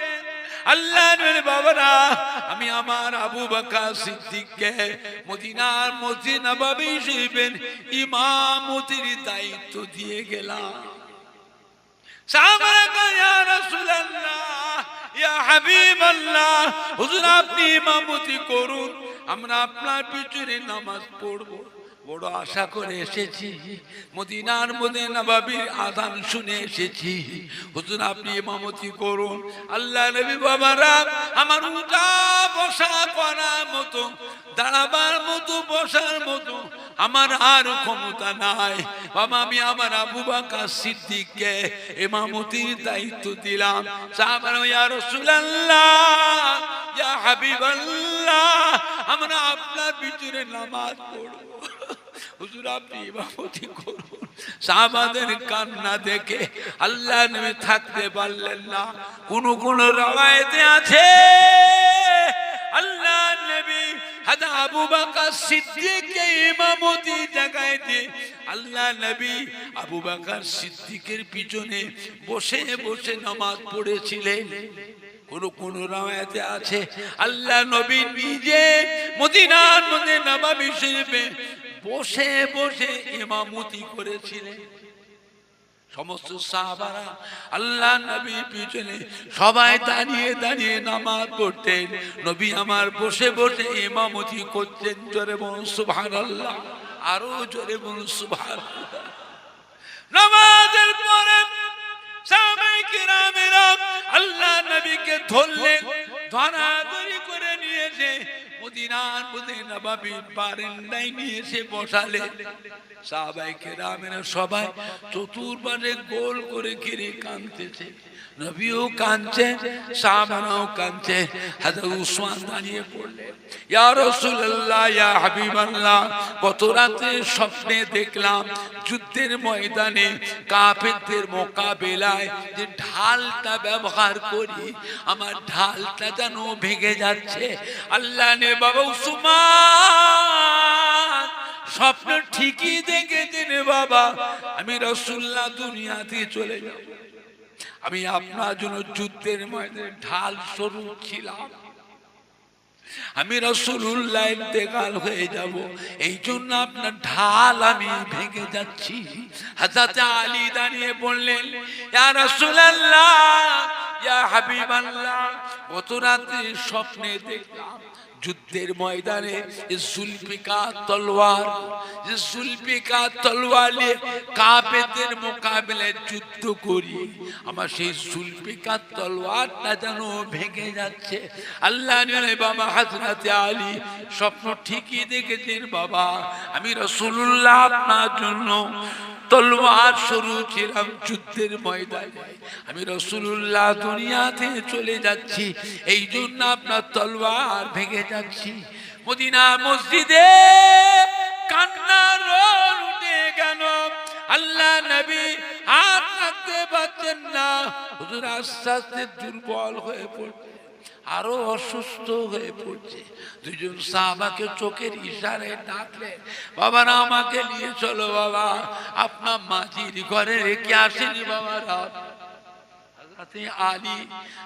আল্লাহর বাবারা, আমি আমার আবু বকর সিদ্দিককে মদিনার মসজিদ নববী শরীফের ইমামতির দায়িত্ব দিয়ে গেলাম। সাহাবারা কয়, ইয়া রাসূলুল্লাহ, ইয়া হাবিবাল্লাহ, হুজুর আপনি ইমামতি করুন, আমরা আপনার পিছনে নামাজ পড়বো। বড় আশা করে এসেছি, মদিনার মধ্যে নববীর আযান শুনে এসেছি, হুজুর আপনি ইমামতি করুন। আল্লাহ নবী বাবারা, আমার উঠা বসা করার মতো, দাঁড়াবার মতো, বসার মতো আমার আর ক্ষমতা নাই বাবা। আমি আমার আবু বকর সিদ্দিককে ইমামতির দায়িত্ব দিলাম। সাহাবারা, ইয়া রাসূলুল্লাহ, ইয়া হাবিবাল্লাহ, আমরা আপনার পিছনে নামাজ পড়ব, হুজুর আপনি ইমামতি করুন। সাহাবাদের কান্না দেখে আল্লাহ নবী থাকতে পারলেন না। কোন কোন রওয়ায়েতে আছে আল্লাহ নবী হযরত আবু বকর সিদ্দিককে ইমামতি জায়গায় দিয়ে আল্লাহ নবী আবু বকর সিদ্দিকের পিছনে বসে বসে নামাজ পড়েছিলেন। কোন কোন রওয়ায়েতে আছে আল্লাহ নবী নিজে মদিনার মধ্যে নববী শরীফে বসে বসে ইমামতি করেছিলেন। সমস্ত সাহাবারা আল্লাহ নবীর পিছনে সবাই দাঁড়িয়ে দাঁড়িয়ে নামাজ পড়তেন, নবী আমার বসে বসে ইমামতি করতেন। জোরে বলুন সুবহানাল্লাহ, আরো জোরে বলুন সুবহানাল্লাহ। নামাজের পরে সাহাবায়ে কিরামেরা আল্লাহ নবীকে ধরলেন, ধরাধরি করে নিয়েছে মদিনার মধ্যে নববীর বারান্দায় নিয়ে এসে বসালেন। সাহাবায়ে কেরামেরা সবাই চতুর্পাশে গোল করে ঘিরে কাঁদতেছে, নবীও কাঁদছেন, সাহাবারাও কাঁদছেন। হযরত উসমান দাঁড়িয়ে পড়লেন, ইয়া রাসূলুল্লাহ, ইয়া হাবিবাল্লাহ, গত রাতে স্বপ্নে দেখলাম যুদ্ধের ময়দানে কাফেরদের মোকাবেলায় যে ঢালটা ব্যবহার করি, আমার ঢালটা যেন ভেঙে যাচ্ছে। আল্লাহ নে বাবা উসমান, স্বপ্ন ঠিকই দেখেছেন বাবা, আমি রাসূলুল্লাহ দুনিয়া থেকে চলে যাব, আমি আপনার জন্য যুদ্ধের ময়দানে ঢাল স্বরূপ ছিলাম, আমি রাসূলুল্লাহ ইন্তেকাল হয়ে যাব, এই জন্য আপনার ঢাল আমি ভেঙে যাচ্ছি। হযরত আলী দাঁড়িয়ে বললেন, ইয়া রাসূলুল্লাহ, ইয়া হাবিবাল্লাহ, গত রাতে স্বপ্নে দেখলাম যুদ্ধের ময়দানে জুলফিকার তলোয়ার, যে জুলফিকার তলোয়ার নিয়ে কাফেরদের মোকাবিলায় যুদ্ধ করি, আমার সেই জুলফিকার তলোয়ারটা যেন ভেঙে যাচ্ছে। আল্লাহ বাবা হযরত আলী স্বপ্ন ঠিকই দেখেছেন বাবা, আমি রাসূলুল্লাহ আপনার জন্য তলোয়ার শুরু ছিলাম যুদ্ধের ময়দানে। আমি রাসূলুল্লাহ দুনিয়া থেকে চলে যাচ্ছি, এই জন্য আপনার তলোয়ার ভেঙে যাচ্ছি। মদিনা মসজিদে কান্নার রোল উঠে গেল। আল্লাহ নবী হাত রাখতে পারছেন না, হুজুর আস্তে আস্তে দুর্বল হয়ে পড়ছে, আরো অসুস্থ হয়ে পড়ছে। দুজন সাহাবাকে চোখের ইশারায় ডাকলেন, বাবারা আমাকে নিয়ে চলো বাবা, আপনার মাঝির ঘরে রেখে আসেনি বাবারা। হযরতে আলী,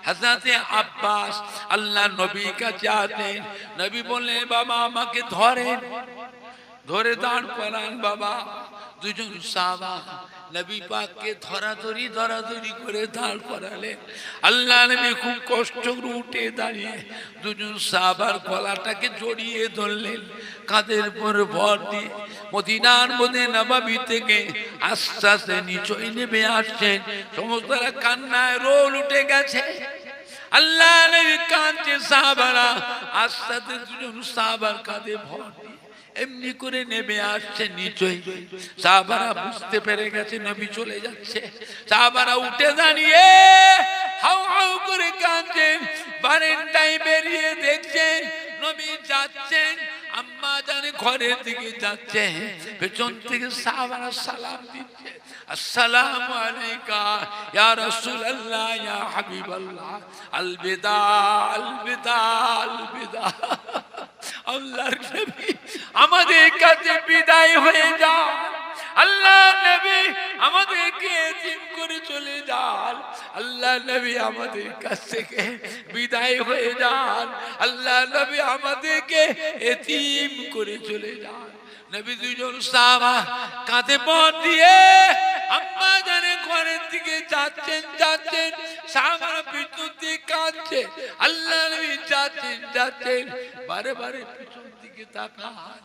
হযরতে আব্বাস আল্লাহ নবীর কাছে আসলেন। নবী বললেন, বাবা আমাকে ধরেন, ধরে দাঁড় করান বাবা। দুজন সাহাবা নবী পাককে ধরাধরি করে দাঁড় করালেন। আল্লাহ নবী খুব কষ্ট করে উঠে দাঁড়িয়ে দুজন সাহাবার গলাটাকে জড়িয়ে ধরলেন, কাঁধের উপর ভর দিয়ে মদিনার মধ্যে নববী থেকে আস্তে আস্তে নিচে নেমে আসছেন। সমস্তরা কান্নায় রোল উঠে গেছে। আল্লাহ নবী কাঁদছে, সাহাবারা আস্তে আস্তে দুজন সাহাবার কাঁধে ভর দিয়ে এমনি করে নেমে আসছে নিচে। সাহাবারা বুঝতে পেরে গেছে নবী চলে যাচ্ছে। সাহাবারা উঠে দাঁড়িয়ে হাউ হাউ করে কাঁদছেন। বারান্দায় বেরিয়ে দেখছেন নবী যাচ্ছেন, আম্মা জানে ঘরের দিকে যাচ্ছে, পেছন থেকে সাহাবারা সালাম দিচ্ছে, আসসালামু আলাইকা ইয়া রাসূলুল্লাহ ইয়া হাবিবাল্লাহ, আলবিদা আলবিদা আলবিদা। আল্লাহর নবী আমাদের কাছে বিদায় হয়ে যান, আল্লাহ নবী আমাদেরকে এতিম করে চলে যান, আল্লাহ নবী আমাদের কাছ থেকে বিদায় হয়ে যান, আল্লাহ নবী আমাদেরকে এতিম করে চলে যান। নবী দুজন সাহাবা কাঁধে পথ দিয়ে আম্মা জানে ঘরের দিকে যাচ্ছেন, সাহাবারা পিছন দিয়ে কাঁদছে। আল্লাহ নবী যাচ্ছেন, বারে বারে পিছন দিকে তাকান,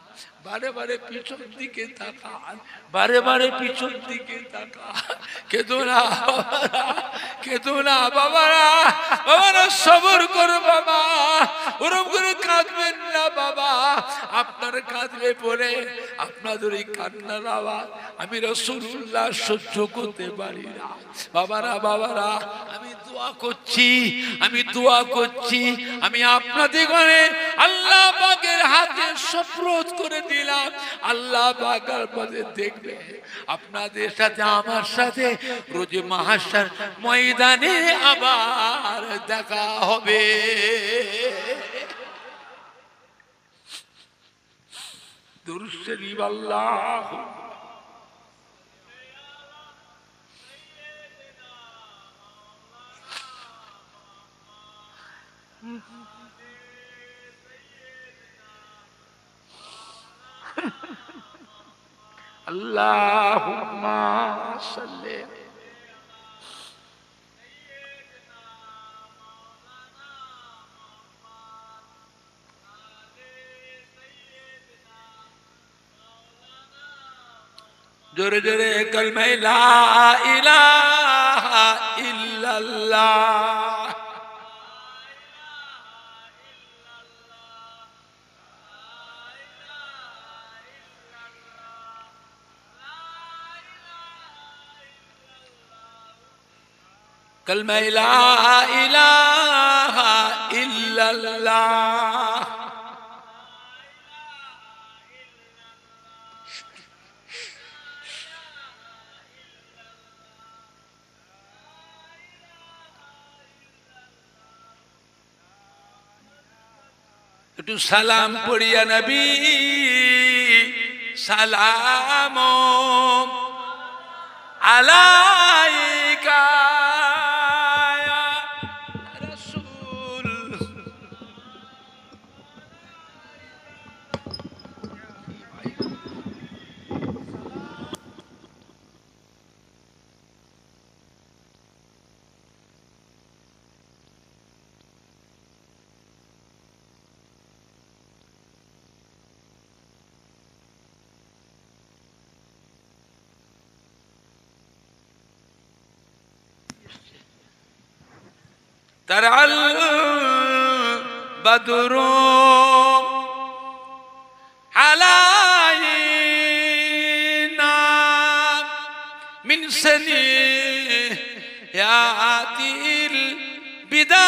বারে বারে পিছন দিকে তাকান, বারে বারে পিছন দিকে তাকান। কেঁদো না বাবারা, বাবারা সবর করো বাবা, ওরকম করে কাঁদবেন না বাবা। আপনার কাঁদলে পরে আপনাদের এই কান্নার আওয়াজ আমি রাসূলুল্লাহ সহ্য করতে পারি না। বাবারা আমি দোয়া করছি, আমি আপনাদের ঘরে আল্লাহ পাকের হাতে সুপ্রত করে দিলাম। আল্লাহ পাক আপনাদের দেখবে, আপনাদের সাথে আমার সাথে রোজে মাহশর ময়দানে আবার দেখা হবে। দুরূদ শরীফ আল্লাহ আল্লাহুম্মা সাল্লি জোরে জোরে কালমা লা ইলাহা ইল্লাল্লাহ। কালমা লা ইলাহা ইল্লাল্লাহ। একটু সালাম পড়িয়া নবী সালাম আলাইকা ইয়া রাসূল। তারাল বদরু আলাইনা ياتي البداع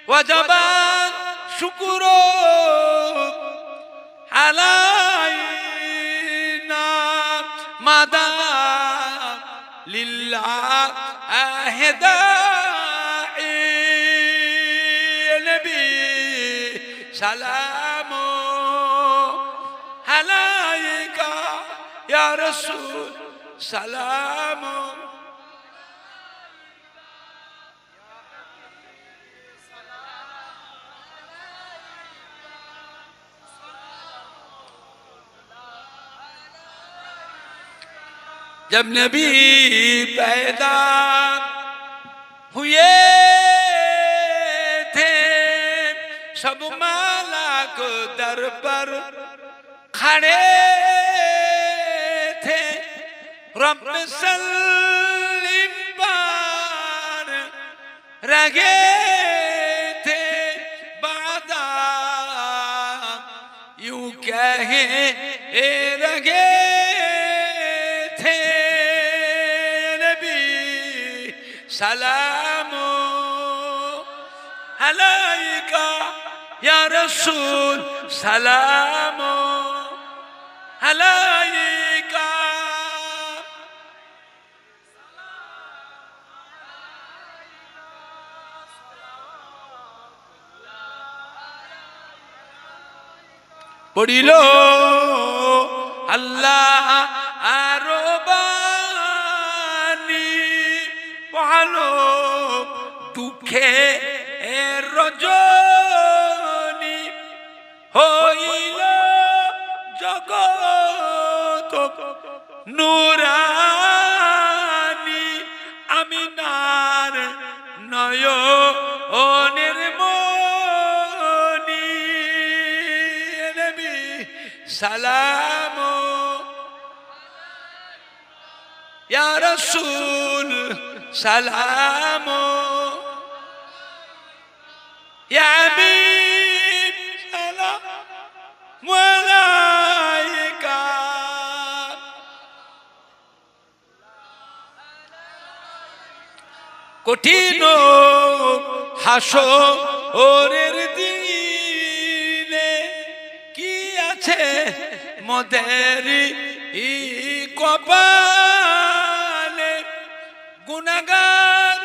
وجب شكر علينا مدى لله داعي نبي سلام عليك يا رسول سلام जब नबी पैदा हुए थे सब मालाक दर पर खड़े थे रब सल्लिम पर रगे थे बादा यूं कहे रगे सलाम अलैका या रसूल सलाम अलैका पढ़िलो अल्लाह ভালো দুঃখে রজনী হইল জগৎ নুরানি আমিনার নয়নের মনি নবী সালাম ইয়া রাসূল سلام يا حبيب سلام عليك কঠিন হাসরের দিনে কি আছে মোদের কপালে গুনাহগার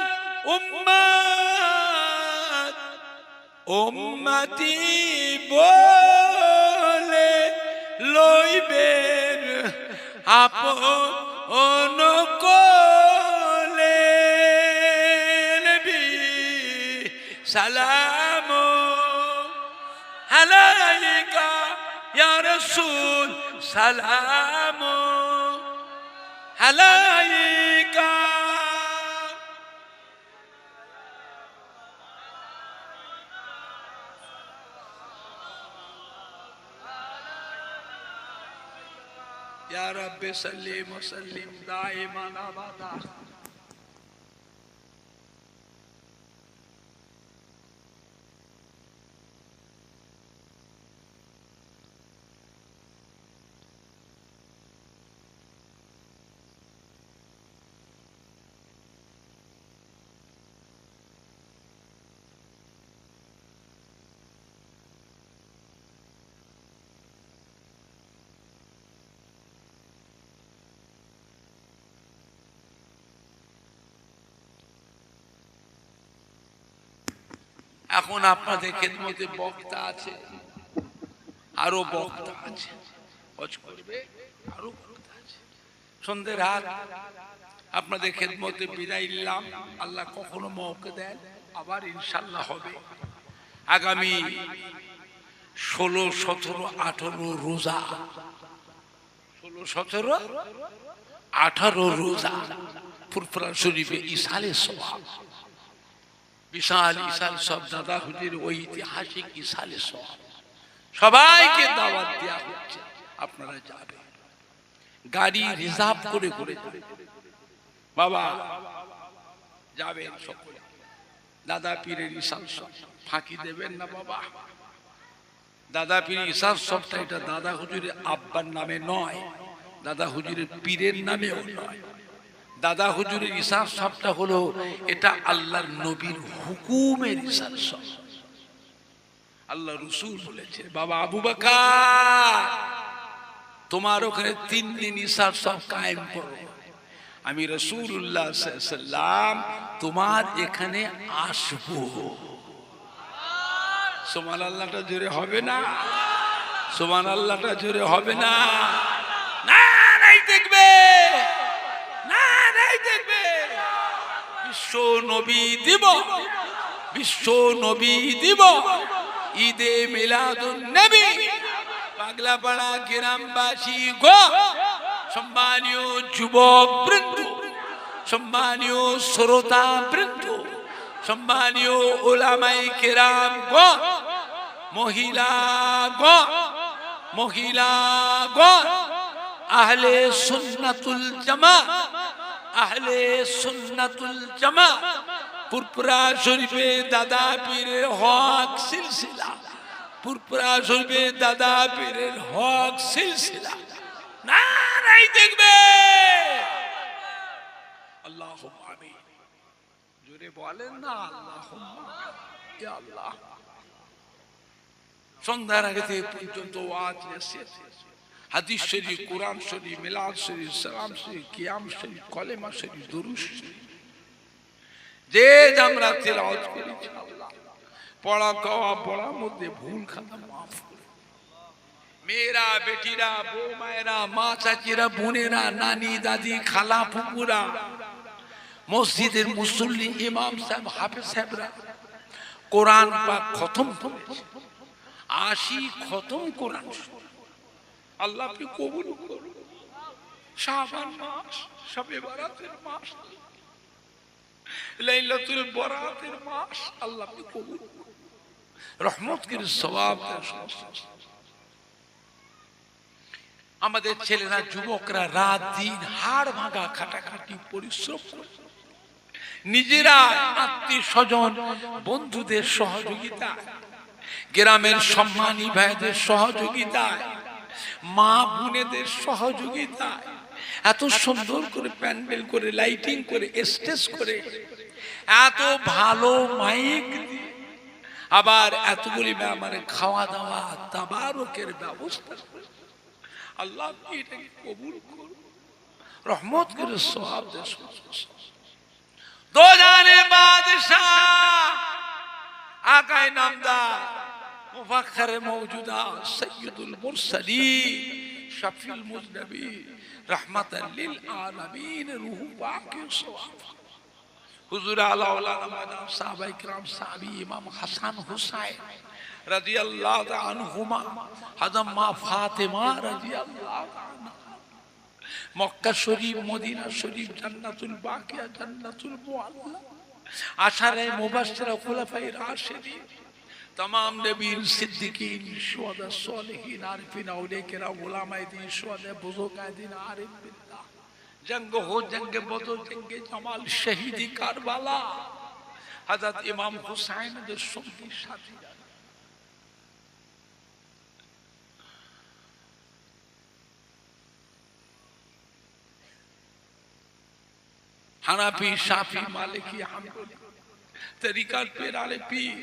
উম্মত উম্মতি বলে লইবেন আপন কোলে নবী সালাম আলাইকা ইয়া রাসূল সালাম আলাইকা या रब सल्ली मुसल्लिम दाइमान अबदा এখন আপনাদের খেদমতে বক্তা আছে আরো বক্তা আছে হজ করবে আরো বক্তা আছে সন্ধ্যে রাত আপনাদের খেদমতে বিদায় নিলাম আল্লাহ কখনো মৌকে দেন আবার ইনশাআল্লাহ হবে আগামী 16 17 18 রোজা 16 17 18 রোজা ফুরফুরা শরীফে ইসালে সওয়াব বিশাল ইসাল সব দাদা হুজুর ঐতিহাসিক ইসালে সওয়াব সবাইকে দাওয়াত দেয়া হচ্ছে আপনারা যাবেন গাড়ি রিজার্ভ করে করে বাবা যাবেন সকলে দাদা পীরের ইসাল সব ফাঁকি দেবেন না বাবা দাদা পীর ইসাল সবটা এটা দাদা হুজুরের আব্বার নামে নয় দাদা হুজুরের পীরের নামেও নয়। দাদা হুজুরের ইশার সবটা হলো এটা আল্লাহর নবীর হুকুমের ইশার সব। আল্লাহ রসুল বলেছে, বাবা আবু বকর তোমার ওখানে 3 দিন ইশার সব কায়েম করো, আমি রাসূলুল্লাহ সাল্লাল্লাহু আলাইহি ওয়াসাল্লাম তোমার এখানে আসবো। সুবহানাল্লাহটা জোরে হবে না? সুবহানাল্লাহটা জোরে হবে না? না নাই দেখবে, না নাই দেখবে। বিশ্ব নবী দিবস, বিশ্ব নবী দিবস, ঈদে মিলাদুন নবী, পাগলাপাড়া গ্রামবাসী গো, সম্মানীয় যুবক বৃন্দ, সম্মানীয় শ্রোতা বৃন্দ, সম্মানীয় উলামায়ে কেরাম গো, মহিলা গো, মহিলা গো, আহলে সুন্নাতুল জামাত, আহলে সুন্নাতুল জামাত, পুরপুরা শরীফে দাদা পীরের হক সিলসিলা, পুরপুরা শরীফে দাদা পীরের হক সিলসিলা না নাই দেখবে। আল্লাহুম্মা আমিন, জোরে বলেন না আল্লাহুম্মা ইয়া আল্লাহ। সন্ধ্যার আগে থেকে পর্যন্ত ওয়াজ নসিহত, হাদিস শরীফ, কোরআন শরীফ, মিলাদ শরীফ, সালাম শরীফ, কিয়াম শরীফ, কলেমা শরীফ, দুরূদ শরীফ, যে আমরা তেলাওয়াত করেছি আল্লাহ পড়া খাওয়া পড়ার মধ্যে ভুল খাতা মাফ করে। মেয়েরা, বেটিরা, বউ মায়েরা, মা চাচিরা, বোনেরা, নানি দাদি, খালা ফুপুরা, মসজিদের মুসল্লি, ইমাম সাহেব, হাফেজ সাহেবরা কোরআন পাক খতম করেছে, 80 খতম কোরআন। আল্লাহ আপনি কবুল করুন। শাবান মাস, শবে বরাতের মাস, লাইলাতুল বরাতের মাস, আল্লাহ আপনি কবুল করুন, রহমতের সওয়াব দেন। আমাদের ছেলেরা, যুবকরা রাত দিন হাড় ভাঙা খাটাখাটি পরিশ্রম করে, নিজেরা, আত্মীয় স্বজন, বন্ধুদের সহযোগিতায়, গ্রামের সম্মানী ভাইদের সহযোগিতায়, মা বোনেদের সহযোগিতায় এত সুন্দর করে প্যান্ডেল করে, লাইটিং করে, স্টেজ করে, এত ভালো মাইক দিয়ে, আবার এতগুলি মেহমানের খাওয়া দাওয়া তাবারকের ব্যবস্থা করে, আল্লাহ আপনি এটাকে কবুল করুন, রহমত করে সওয়াব দেন। দো জানে বাদশাহ আকায়ে নামদার মুফাখখারে মওজুদা সাইয়্যিদুল মুরসালিন শাফিউল মুজনবিন রাহমাতাল লিল আলামিন রূহ পাকে সওয়াব হুজুর আলা ওলানা মাদাম সাহাবায়ে কিরাম, সাহাবী ইমাম হাসান হুসাইন রাদিয়াল্লাহু তাআলা আনহুমা, হযরত মা ফাতেমা রাদিয়াল্লাহু আনহা, মক্কা শরীফ, মদিনা শরীফ, জান্নাতুল বাকিয়া, জান্নাতুল মুআল্লা, আশারে মুবাশশিরা, খুলাফায়ে রাশিদিন, तमाम नबीन, सिद्दीकीन, शुहदा, सालिहीन, आरिफीन, औलिया किराम, उलमाए दीन, शुहदा, बुजुर्गाए दीन, आरिफ बिल्लाह, जंग हो, जंग बदर, जंग जमाल, शहीदी कारबाला, हजरत इमाम हुसैन के संगी साथी, हनाफी, शाफी, मालिकी, हम्बली, तरीका पेराले पीर,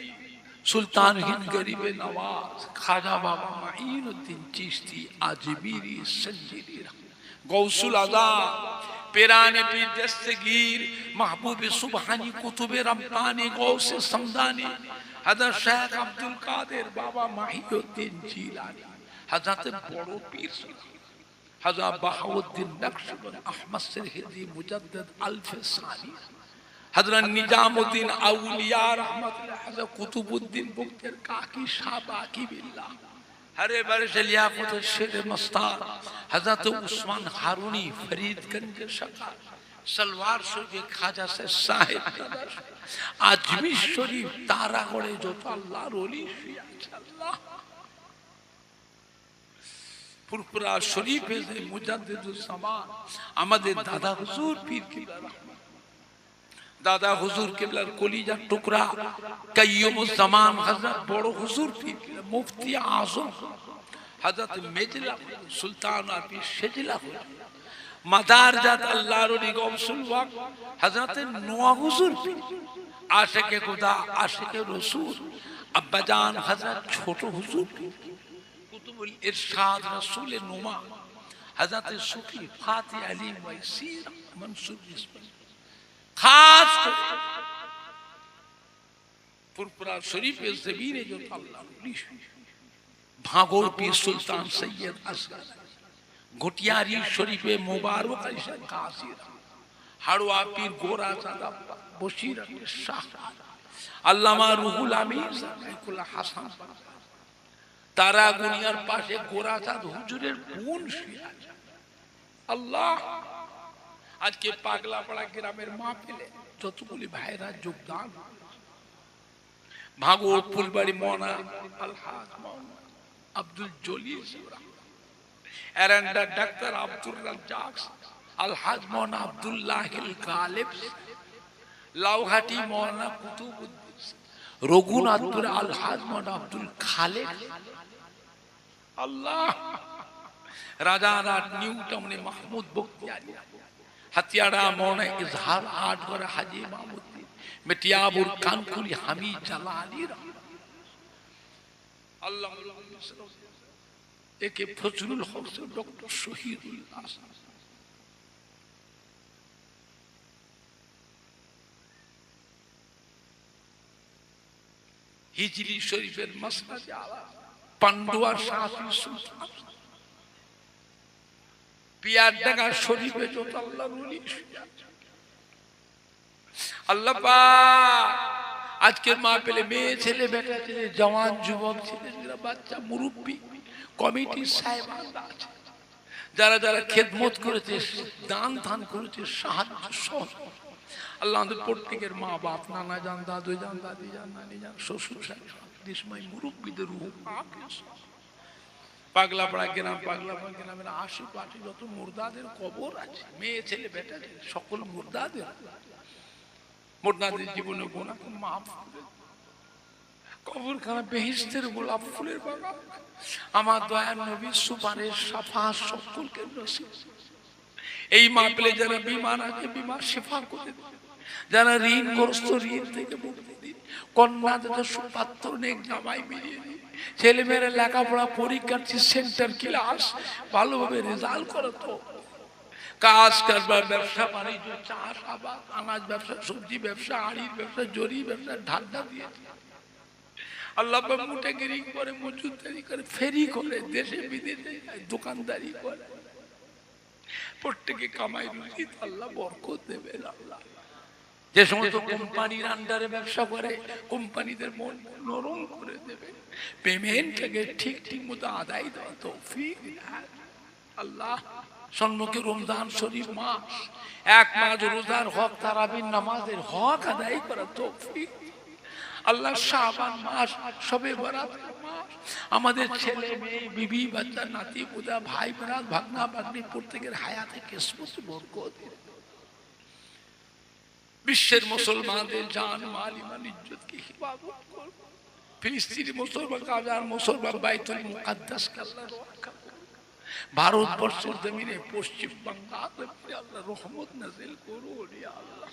सुल्तान हिंद गरीबे नवाज, खाजा बाबा माइनुद्दीन चिश्ती, आजमीरी, संजीरी, गौसुल आज़ा, पेराने पीर दस्तगीर, महबूब सुबहानी, कुतुबे रब्बानी, गौसे समदानी, हज़रत शेख अब्दुल कादिर बाबा माहिउद्दीन जिलानी, हज़रत बड़ो पीर हज़रत बहाउद्दीन नक्शबंद, अहमद सिरहिंदी, मुजद्दिद अल्फ सानी, हज़रत निजामुद्दीन औलिया रहमतुल्लाह, हज़रत कुतुबुद्दीन बुख्तर काकी शाह बाकी बिल्लाह, हरे बरशलिया कुतुब शेर मस्तार, हज़रत उस्मान हारूनी फरीदगंज शका, सलवार शरीफ खाजा से साहिब, आजमीर शरीफ तारागढ़े जो अल्लाहर ओली अल्लाह, पुरपुरा शरीफ से मुजद्दिदुल ज़मान, আমাদের দাদা হুজুর পীর কিবলা রহমত, दादा हुजूर किबलार कलिजा टुकड़ा काय्युमुज़ ज़मान हज़रत बड़ो हुजूर पीर मुफ्ती आज़म হযরত মেজলা সুলতান আপনি সেজলা হল মাদারজাত আল্লাহর ওলি গৌসুল ওয়াক হযরত নোয়া হুজুর আশিকে খোদা আশিকে রাসূল আব্বাজান হযরত ছোট হুজুর কুতুবুল ইরশাদ রাসূল নুমা হযরত সুফি ফাতি আলী ওয়াইসির মনসুর খাস पुरपुरा शरीफ ज़मीन जो अल्लाह भागोर पीर सुल्तान सैयद असगर घोटियारी शरीफ मुबारक कासिर हड़वा पीर गोरा सादा बशीर शाह अल्लामा रूहुल अमीन कुल हसन तारा गुनियार पाशे गोरा साद हुजूरेर বোন শুয়ে আছে আল্লাহ আজকে পাগলাপাড়া গ্রামের মাহফিলে যতগুলি ভাইরা যোগদান भागोर फुलबाड़ी मौना अलहाज मौना अब्दुल जलील एरंडा डॉक्टर अब्दुल रज्जाक अलहाज मौना अब्दुल्लाहिल गालिब लाउघाटी मौना कुतुबुद्दीन रघुनाथपुर अलहाज मौना अब्दुल खालिद अल्लाह राजाराट न्यू टाउन महमूद बख्तियारी हथियारा मौना इजहार आठ कर हाजी महमूद मिटियाबुर कानकुली हमीद जलाली अल्लाह एक फजलुल हक से डॉक्टर शहीदुल आसम हिजरी शरीफेर मसनद आला पांडुआ शाफी सुल्तान पियारडांगा शरीफे जो अल्लाह वली अल्लाह पाक आज के माहफिले मेये छेले बेटा छेले जवान जुबक छेले बाच्चा मुरुब्बी कमिटी साहेबानরা আছে যারা যারা খেদমত করেছে দান দান করেছে সাহায্য সহ আল্লাহ আমাদের প্রত্যেকের মা বাপ নানা জান দাদু জান দাদি জান নানি জান শ্বশুর শাশুড়ি দেশময় মুরব্বিদের রূহ পাক পাগলাপাড়া গ্রামের আশেপাশে যত মুর্দাদের কবর আছে মেয়ে ছেলে বেটা ছেলে সকল মুর্দাদের मुर्दाদের জীবনে গুনাহ মাফ করে কবরখানা বেহেশতের গোলাপ ফুলের বাগান আমার দয়ার নবী সুপারিশ শাফাআত সকলকে নসিব এই মাহফিলে যারা বিমার আছে বিমার শিফা করে দিন যারা ঋণগ্রস্ত ঋণ থেকে মুক্তি দিন কন্যাদের সুপাত্র নেক জামাই মিলিয়ে দিন ছেলে মেয়েরা লেখাপড়া পরীক্ষার সেন্টার ক্লাস ভালোভাবে রেজাল্ট করো তো কাজ কারবার ব্যবসা বাণিজ্য চাষ আবাদ আনাজ ব্যবসা সবজি ব্যবসা আড়ির ব্যবসা জরি ব্যবসা ঢাড্ডা দিয়ে আল্লাহ মুটেগিরি করে মজুদারি করে ফেরি করে দেশে বিদেশে দোকানদারি করে প্রত্যেকে কামাই রুজি আল্লাহ বরকত দেবেন আল্লাহ যে সমস্ত কোম্পানির আন্ডারে ব্যবসা করে কোম্পানিদের মন নরম করে দেবে পেমেন্টটাকে ঠিক ঠিক মতো আদায় দেওয়া তৌফিক আল্লাহ সম্মুখে রমজান শরীফ মাস এক মাস রোজার হক তারাবির নামাজের হক আদায় করা তৌফিক আল্লাহ শাবান মাস শবে বরাতের মাস আমাদের ছেলে মেয়ে বিবি বাচ্চা নাতি পুতা ভাই বোন ভাগনা ভাগ্নি প্রত্যেকের হায়াতে কিসমত বরকত বিশ্বের মুসলমানদের জান মাল ইমান ইজ্জত কি হিফাজত করুন ফিলিস্তিনি মুসলমান গাজার মুসলমান বাইতুল মুকাদ্দাসকে আল্লাহ রক্ষা ভারতবর্ষের জমিনে পশ্চিম বাংলাতে আল্লাহ রহমত নাযিল করুন ইয়া আল্লাহ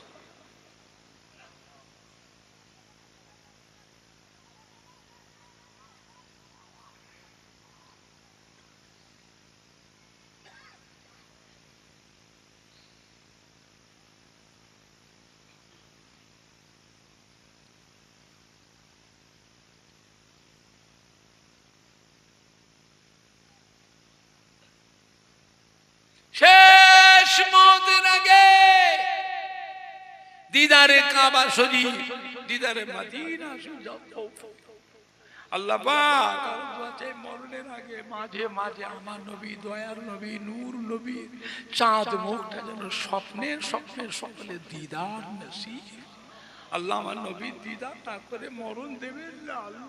শেষ মওতের আগে দিদারে কাবা শরীফ দিদারে মদিনা আল্লাহ পাক আছে মরণের আগে মাঝে মাঝে আমার নবী দয়ার নবী নূর নবী চাঁদ মুখটা যেন স্বপ্নের সকলে দিদার নসিব আল্লাহ আমার নবী দিদার না করে মরণ দেবেন না আল্লাহ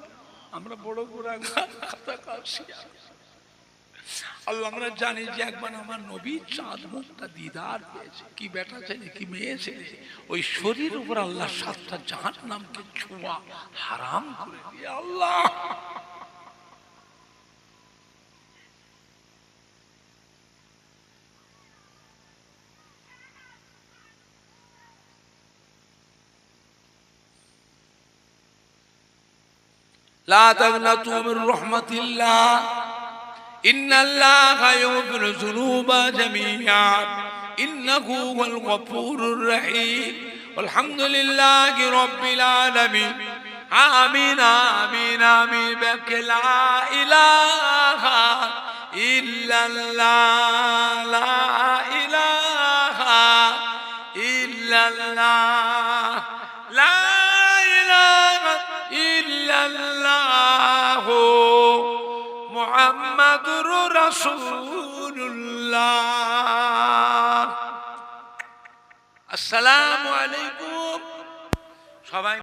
আমরা বড় গুনাহগার খাতা কাশিয়া আল্লাহ আমরা জানি যে একবার আমার নবী চাঁদ মুখটা দিদার পেয়েছে কি বেটা ছেলে কি মেয়ে ছেলে ওই শরীর উপর আল্লাহ 7টা জাহান্নামকে ছোঁয়া হারাম করে দিয়ে আল্লাহ লা তাগনাতু মির রাহমাতিল্লাহ ইন্নাল্লাহা ইয়াগফিরু যুনুবা জামিআন ইন্নাহু হুয়াল গফুরুর রহিম আলহামদুলিল্লাহি রাব্বিল আলামিন আমিন আমিন আমিন বিকা লা ইলাহা ইল্লাল্লাহ লা ইলাহা ইল্লাল্লাহ লা ইলাহা ইল্লাল্লাহ মুহাম্মাদুর রাসূলুল্লাহ। আসসালামু আলাইকুম সবাই।